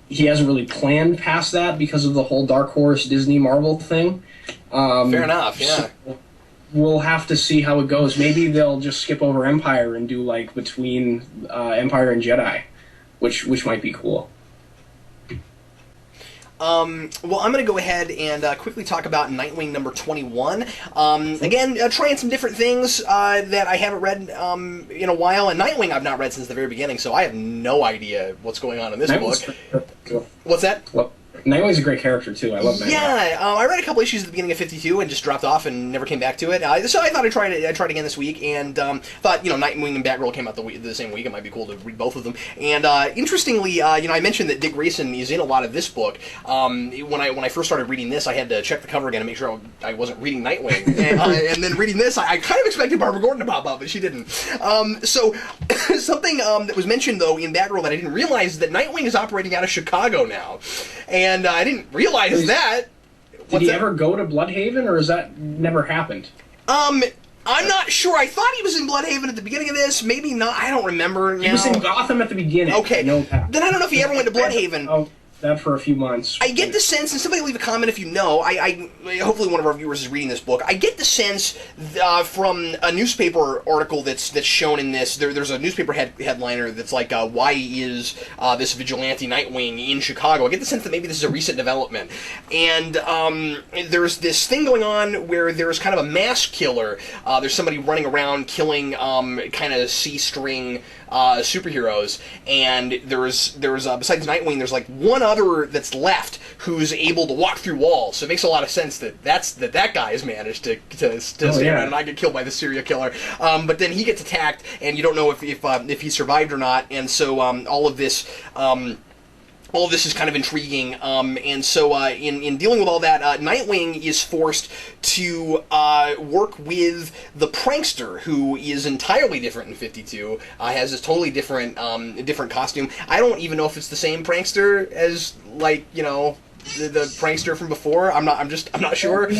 S2: he hasn't really planned past that because of the whole Dark Horse Disney Marvel thing.
S1: Fair enough, yeah.
S2: So we'll have to see how it goes. Maybe they'll just skip over Empire and do like between Empire and Jedi, which might be cool.
S1: Well, I'm going to go ahead and quickly talk about Nightwing number 21. Again, trying some different things that I haven't read in a while. And Nightwing I've not read since the very beginning, so I have no idea what's going on in this book. What's that?
S2: Well, Nightwing's a great character, too. I love Nightwing.
S1: Yeah, I read a couple issues at the beginning of 52 and just dropped off and never came back to it. So I thought I tried again this week, and thought, Nightwing and Batgirl came out the same week. It might be cool to read both of them. And interestingly, I mentioned that Dick Grayson is in a lot of this book. When I first started reading this, I had to check the cover again to make sure I wasn't reading Nightwing. And then reading this, I kind of expected Barbara Gordon to pop up, but she didn't. So something that was mentioned, though, in Batgirl that I didn't realize is that Nightwing is operating out of Chicago now. And I didn't realize that.
S2: Did he ever go to Bloodhaven, or has that never happened?
S1: I'm not sure. I thought he was in Bloodhaven at the beginning of this. Maybe not. I don't remember now.
S2: He was in Gotham at the beginning.
S1: Okay. Then I don't know if he ever went to Bloodhaven.
S2: That for a few months.
S1: I get the sense, and somebody leave a comment if you know, hopefully one of our viewers is reading this book, I get the sense from a newspaper article that's shown in this, there's a newspaper headliner that's like, why is this vigilante Nightwing in Chicago? I get the sense that maybe this is a recent development. And there's this thing going on where there's kind of a mass killer. There's somebody running around killing kind of C-string superheroes, and there's besides Nightwing, there's like one other that's left who's able to walk through walls. So it makes a lot of sense that guy has managed to stay around and not get killed by the serial killer. But then he gets attacked, and you don't know if he survived or not. And so all of this is kind of intriguing, and so in dealing with all that, Nightwing is forced to work with the prankster, who is entirely different in 52, has this totally different costume. I don't even know if it's the same prankster as, like, you know, the prankster from before. I'm not sure.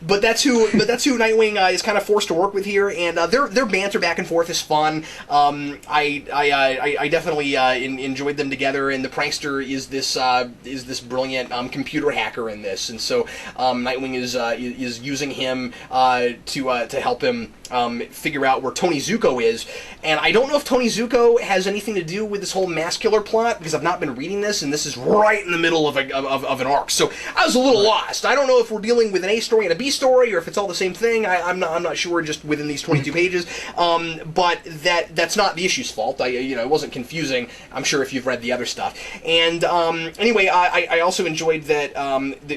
S1: But that's who Nightwing is kind of forced to work with here, and their banter back and forth is fun. I definitely enjoyed them together, and the prankster is this brilliant computer hacker in this, and so Nightwing is using him to help him figure out where Tony Zuko is. And I don't know if Tony Zuko has anything to do with this whole mass killer plot, because I've not been reading this, and this is right in the middle of an arc. So I was a little lost. I don't know if we're dealing with an A story and a B story, or if it's all the same thing. I'm not sure, just within these 22 pages. But that's not the issue's fault. It wasn't confusing, I'm sure, if you've read the other stuff. And anyway, I also enjoyed that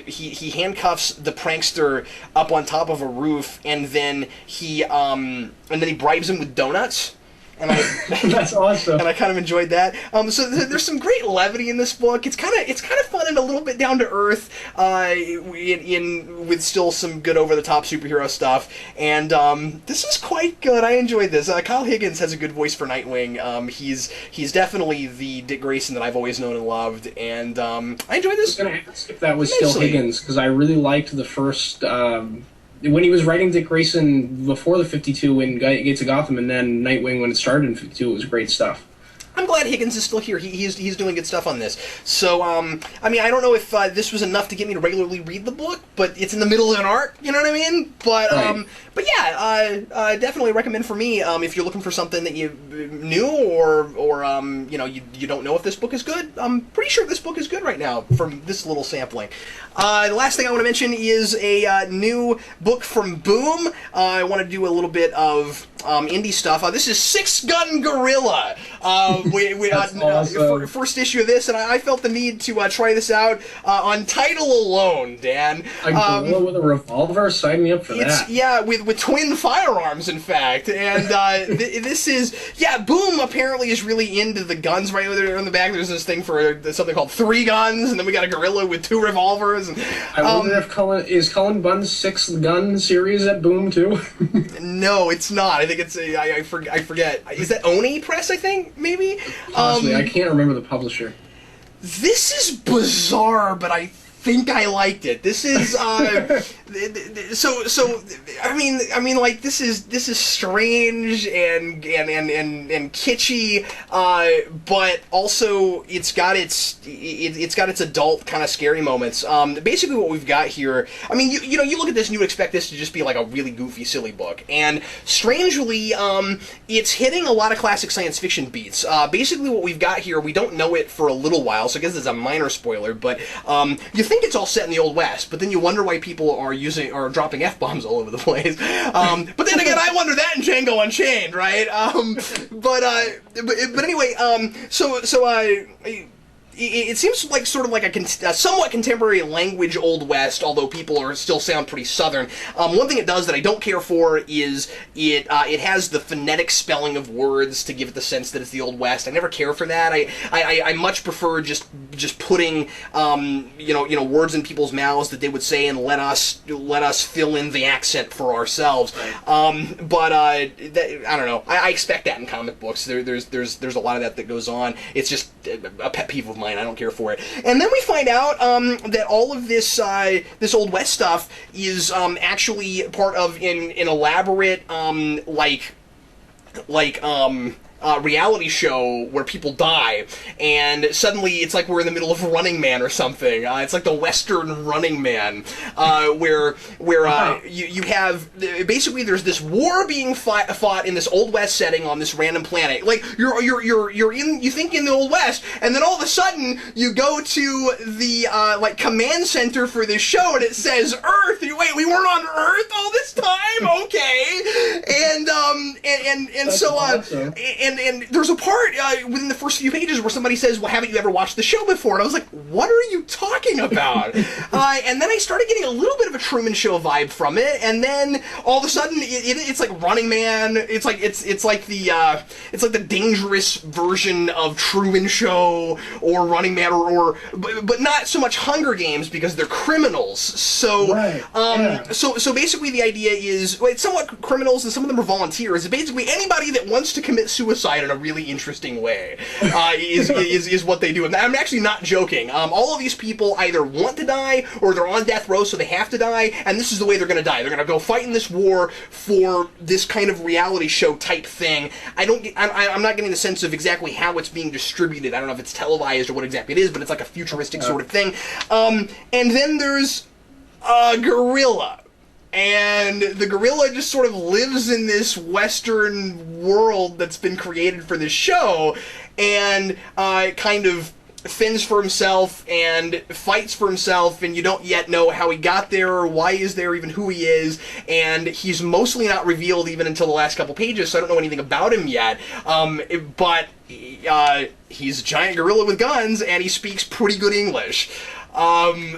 S1: he handcuffs the prankster up on top of a roof, and then he bribes him with donuts. And
S2: that's awesome.
S1: And I kind of enjoyed that. So there's some great levity in this book. It's kind of fun and a little bit down to earth, with still some good over the top superhero stuff. And this is quite good. I enjoyed this. Kyle Higgins has a good voice for Nightwing. He's definitely the Dick Grayson that I've always known and loved. And I enjoyed this.
S2: I was going to ask if that was still Higgins, because I really liked the first. When he was writing Dick Grayson before the 52 in Gates of Gotham, and then Nightwing when it started in 52, it was great stuff.
S1: I'm glad Higgins is still here. He's doing good stuff on this. So, I mean, I don't know if this was enough to get me to regularly read the book, but it's in the middle of an arc, you know what I mean? But,
S2: right.
S1: But yeah, definitely recommend for me, if you're looking for something that you knew, or you don't know if this book is good. I'm pretty sure this book is good right now from this little sampling. The last thing I want to mention is a new book from Boom. I want to do a little bit of indie stuff. This is Six Gun Gorilla. First issue of this, and I felt the need to try this out on title alone, Dan.
S2: A gorilla with a revolver? Sign me up for that.
S1: Yeah, with twin firearms, in fact. And this is... Yeah, Boom apparently is really into the guns right there on the back. There's this thing for something called 3 guns, and then we got a gorilla with 2 revolvers. And,
S2: I wonder if Cullen Bunn's 6 gun series at Boom, too?
S1: No, it's not. I think it's... I forget. Is that Oni Press, I think, maybe?
S2: Possibly. I can't remember the publisher.
S1: This is bizarre, but I think I liked it. This is so I mean like this is strange and kitschy, but also it's got its adult kind of scary moments. Basically what we've got here, I mean, you look at this and you would expect this to just be like a really goofy, silly book, and strangely it's hitting a lot of classic science fiction beats. Basically what we've got here, we don't know it for a little while, so I guess it's a minor spoiler, but you think it's all set in the Old West, but then you wonder why people are dropping F-bombs all over the place. But then again, I wonder that in Django Unchained, right? But anyway, it seems like sort of like a somewhat contemporary language Old West, although people still sound pretty Southern. One thing it does that I don't care for is it has the phonetic spelling of words to give it the sense that it's the Old West. I never care for that. I much prefer just putting words in people's mouths that they would say and let us fill in the accent for ourselves. I don't know. I expect that in comic books. There's a lot of that goes on. It's just a pet peeve of mine. I don't care for it. And then we find out that all of this Old West stuff is actually part of an elaborate reality show where people die, and suddenly it's like we're in the middle of Running Man or something. It's like the Western Running Man, where you have basically there's this war being fought in this Old West setting on this random planet. Like you think in the Old West, and then all of a sudden you go to the command center for this show, and it says Earth. Wait, we weren't on Earth all this time? Okay, and
S2: That's
S1: so
S2: awesome.
S1: and there's a part within the first few pages where somebody says, well, haven't you ever watched the show before? And I was like, what are you talking about? And then I started getting a little bit of a Truman Show vibe from it, and then all of a sudden it's like Running Man. It's like the dangerous version of Truman Show or Running Man, but not so much Hunger Games because they're criminals. So so basically the idea is, well, it's somewhat criminals and some of them are volunteers. Basically anybody that wants to commit suicide in a really interesting way is what they do. And I'm actually not joking. All of these people either want to die or they're on death row, so they have to die, and this is the way they're going to die. They're going to go fight in this war for this kind of reality show type thing. I'm not getting the sense of exactly how it's being distributed. I don't know if it's televised or what exactly it is, but it's like a futuristic sort of thing. And then there's a gorilla. And the gorilla just sort of lives in this Western world that's been created for this show, and kind of fends for himself and fights for himself, and you don't yet know how he got there or why he's there, even who he is, and he's mostly not revealed even until the last couple pages, so I don't know anything about him yet, but he's a giant gorilla with guns, and he speaks pretty good English.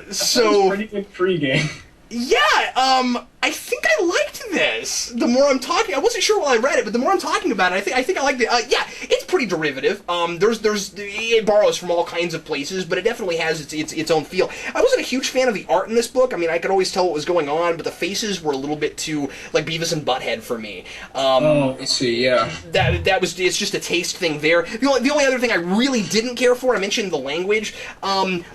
S1: So
S2: pretty intriguing.
S1: Yeah, I think I liked this. The more I'm talking, I wasn't sure while I read it, but the more I'm talking about it, I think I liked it. Yeah, it's pretty derivative. It borrows from all kinds of places, but it definitely has its own feel. I wasn't a huge fan of the art in this book. I mean, I could always tell what was going on, but the faces were a little bit too like Beavis and Butthead for me.
S2: I see. Yeah.
S1: It's just a taste thing there. The only other thing I really didn't care for, I mentioned the language.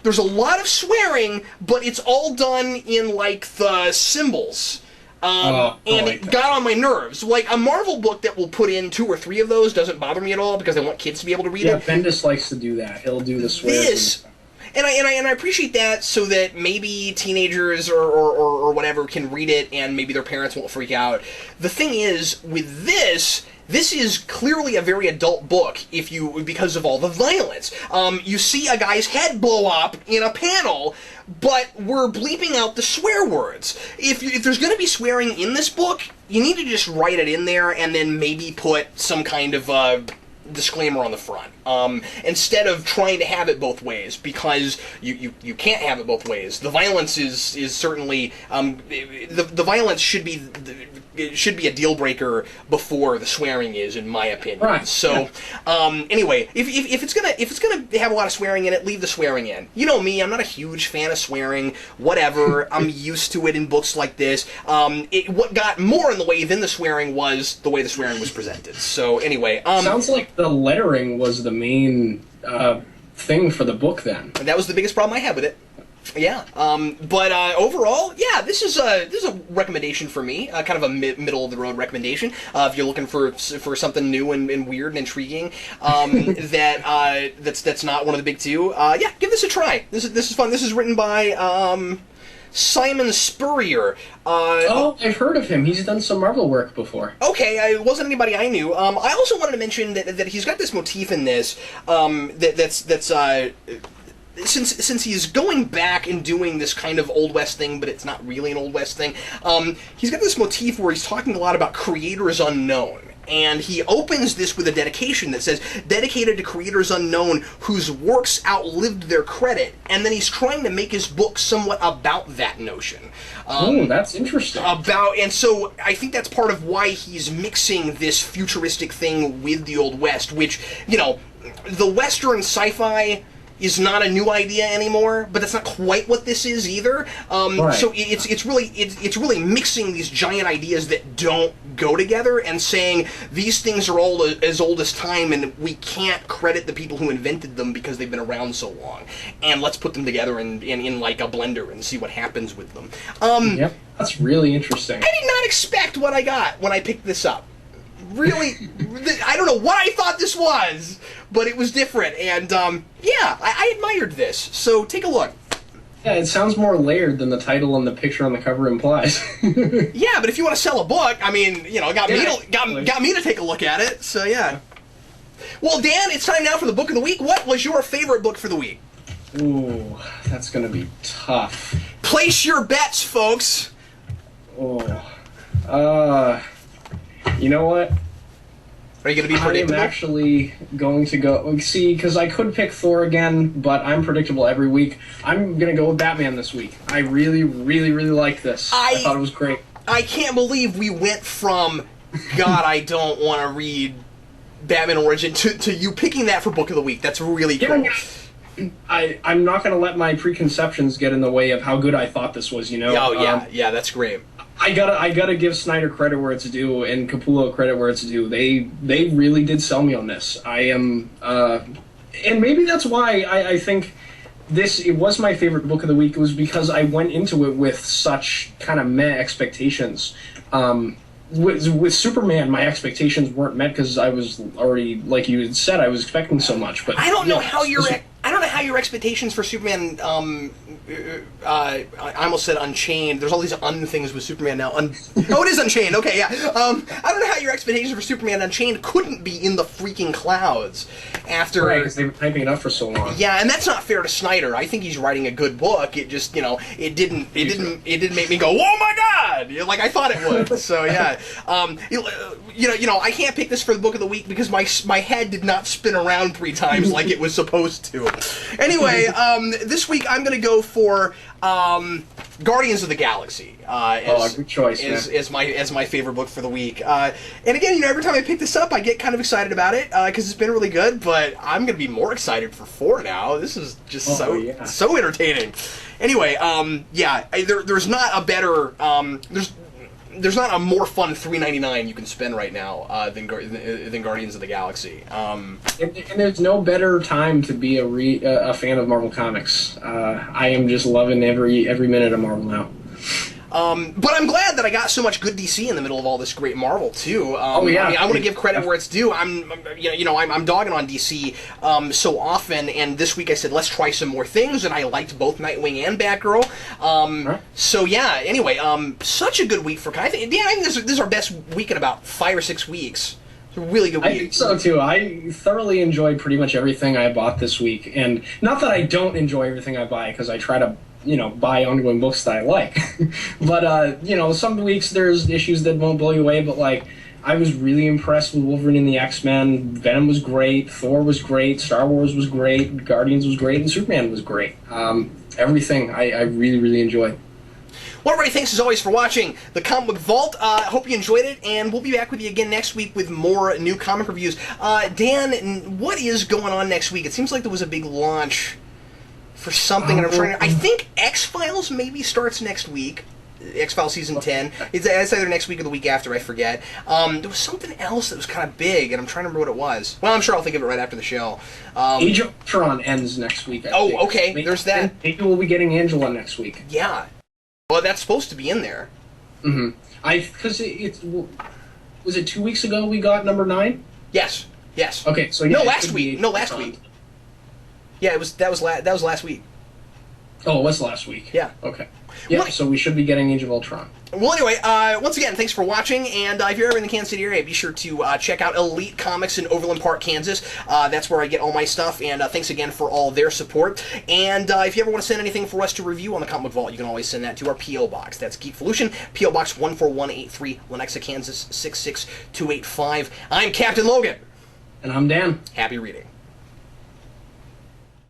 S1: There's a lot of swearing, but it's all done in like the symbols. And it got on my nerves. Like, a Marvel book that will put in 2 or 3 of those doesn't bother me at all because I want kids to be able to read it.
S2: Yeah, Bendis likes to do that. He'll do the swears.
S1: And I appreciate that so that maybe teenagers or whatever can read it and maybe their parents won't freak out. The thing is, with this is clearly a very adult book because of all the violence. You see a guy's head blow up in a panel, but we're bleeping out the swear words. If there's going to be swearing in this book, you need to just write it in there and then maybe put some kind of disclaimer on the front, instead of trying to have it both ways, because you can't have it both ways. The violence is certainly the violence should be a deal breaker before the swearing is, in my opinion.
S2: Right.
S1: So anyway, if it's gonna have a lot of swearing in it, leave the swearing in. You know me, I'm not a huge fan of swearing. Whatever, I'm used to it in books like this. What got more in the way than the swearing was the way the swearing was presented. So anyway,
S2: sounds like the lettering was the main thing for the book then.
S1: That was the biggest problem I had with it. Yeah, but overall, yeah, this is a recommendation for me, kind of a middle of the road recommendation. If you're looking for something new and weird and intriguing, that's not one of the big two. Yeah, give this a try. This is fun. This is written by Simon Spurrier.
S2: I've heard of him. He's done some Marvel work before.
S1: Okay, it wasn't anybody I knew. I also wanted to mention that he's got this motif in this that's since he's going back and doing this kind of Old West thing, but it's not really an Old West thing, he's got this motif where he's talking a lot about creators unknown. And he opens this with a dedication that says, dedicated to creators unknown whose works outlived their credit. And then he's trying to make his book somewhat about that notion.
S2: That's interesting.
S1: And so I think that's part of why he's mixing this futuristic thing with the Old West, which, the Western sci-fi is not a new idea anymore, but that's not quite what this is either.
S2: Right.
S1: So it's really mixing these giant ideas that don't go together and saying these things are all as old as time, and we can't credit the people who invented them because they've been around so long. And let's put them together in like a blender and see what happens with them.
S2: Yep, that's really interesting.
S1: I did not expect what I got when I picked this up. Really, I don't know what I thought this was, but it was different, and yeah, I admired this. So take a look.
S2: Yeah, it sounds more layered than the title and the picture on the cover implies.
S1: Yeah, but if you want to sell a book, I mean, got me to take a look at it. So yeah. Well, Dan, it's time now for the book of the week. What was your favorite book for the week?
S2: Ooh, that's gonna be tough.
S1: Place your bets, folks.
S2: Oh, you know what?
S1: Are you going to be
S2: I
S1: predictable?
S2: am actually going to go... See, because I could pick Thor again, but I'm predictable every week. I'm going to go with Batman this week. I really, really, really like this. I thought it was great.
S1: I can't believe we went from, God, I don't want to read Batman Origin, to you picking that for Book of the Week. That's really cool.
S2: I'm not going to let my preconceptions get in the way of how good I thought this was, you know?
S1: Oh, yeah, that's great.
S2: I gotta give Snyder credit where it's due and Capullo credit where it's due. They really did sell me on this. I am, and maybe that's why I think it was my favorite book of the week. It was because I went into it with such kind of meh expectations. With Superman, my expectations weren't met because I was already, like you had said, I was expecting so much. But
S1: I don't know how your expectations for Superman. I almost said Unchained. There's all these things with Superman now. Oh, it is Unchained. Okay, yeah. I don't know how your expectations for Superman Unchained couldn't be in the freaking clouds after.
S2: Right, because they've been hyping it up for so long.
S1: Yeah, and that's not fair to Snyder. I think he's writing a good book. It just, it didn't make me go, "Oh my God!" Like I thought it would. So yeah, I can't pick this for the book of the week because my head did not spin around 3 times like it was supposed to. Anyway, this week I'm going to go for Guardians of the Galaxy.
S2: Good choice,
S1: as my favorite book for the week. And again, every time I pick this up, I get kind of excired about it because it's been really good. But I'm going to be more excited for 4 now. This is just so entertaining. Anyway, there's not a better there's not a more fun $3.99 you can spend right now than Guardians of the Galaxy.
S2: And there's no better time to be a fan of Marvel Comics. I am just loving every minute of Marvel now.
S1: But I'm glad that I got so much good DC in the middle of all this great Marvel too. I mean, I want to give credit where it's due. I'm dogging on DC so often, and this week I said let's try some more things, and I liked both Nightwing and Batgirl. So yeah. Anyway, such a good week for. I think this is our best week in about 5 or 6 weeks. It's a really good week.
S2: I think so too. I thoroughly enjoyed pretty much everything I bought this week, and not that I don't enjoy everything I buy because I try to buy ongoing books that I like. But, some weeks there's issues that won't blow you away, but, I was really impressed with Wolverine and the X-Men. Venom was great, Thor was great, Star Wars was great, Guardians was great, and Superman was great. Everything I really, really enjoyed.
S1: Well, everybody, thanks as always for watching the Comic Book Vault. Hope you enjoyed it, and we'll be back with you again next week with more new comic reviews. Dan, what is going on next week? It seems like there was a big launch for something, and I'm trying to... I think X-Files maybe starts next week. X-Files Season 10. It's either next week or the week after, I forget. There was something else that was kind of big, and I'm trying to remember what it was. Well, I'm sure I'll think of it right after the show.
S2: Age of Ultron ends next week, I think.
S1: Okay, there's that.
S2: Maybe we'll be getting Angela next week.
S1: Yeah. Well, that's supposed to be in there.
S2: Mm-hmm. Because was it 2 weeks ago we got number 9?
S1: Yes.
S2: Okay, so
S1: yeah. Last week. Yeah, that was last week.
S2: Oh, it was last week.
S1: Yeah.
S2: Okay. Yeah, so we should be getting Age of Ultron.
S1: Well, anyway, once again, thanks for watching, and if you're ever in the Kansas City area, be sure to check out Elite Comics in Overland Park, Kansas. That's where I get all my stuff, and thanks again for all their support. And if you ever want to send anything for us to review on the Comic Book Vault, you can always send that to our P.O. Box. That's Geekvolution, P.O. Box 14183, Lenexa, Kansas 66285. I'm Captain Logan.
S2: And I'm Dan.
S1: Happy reading.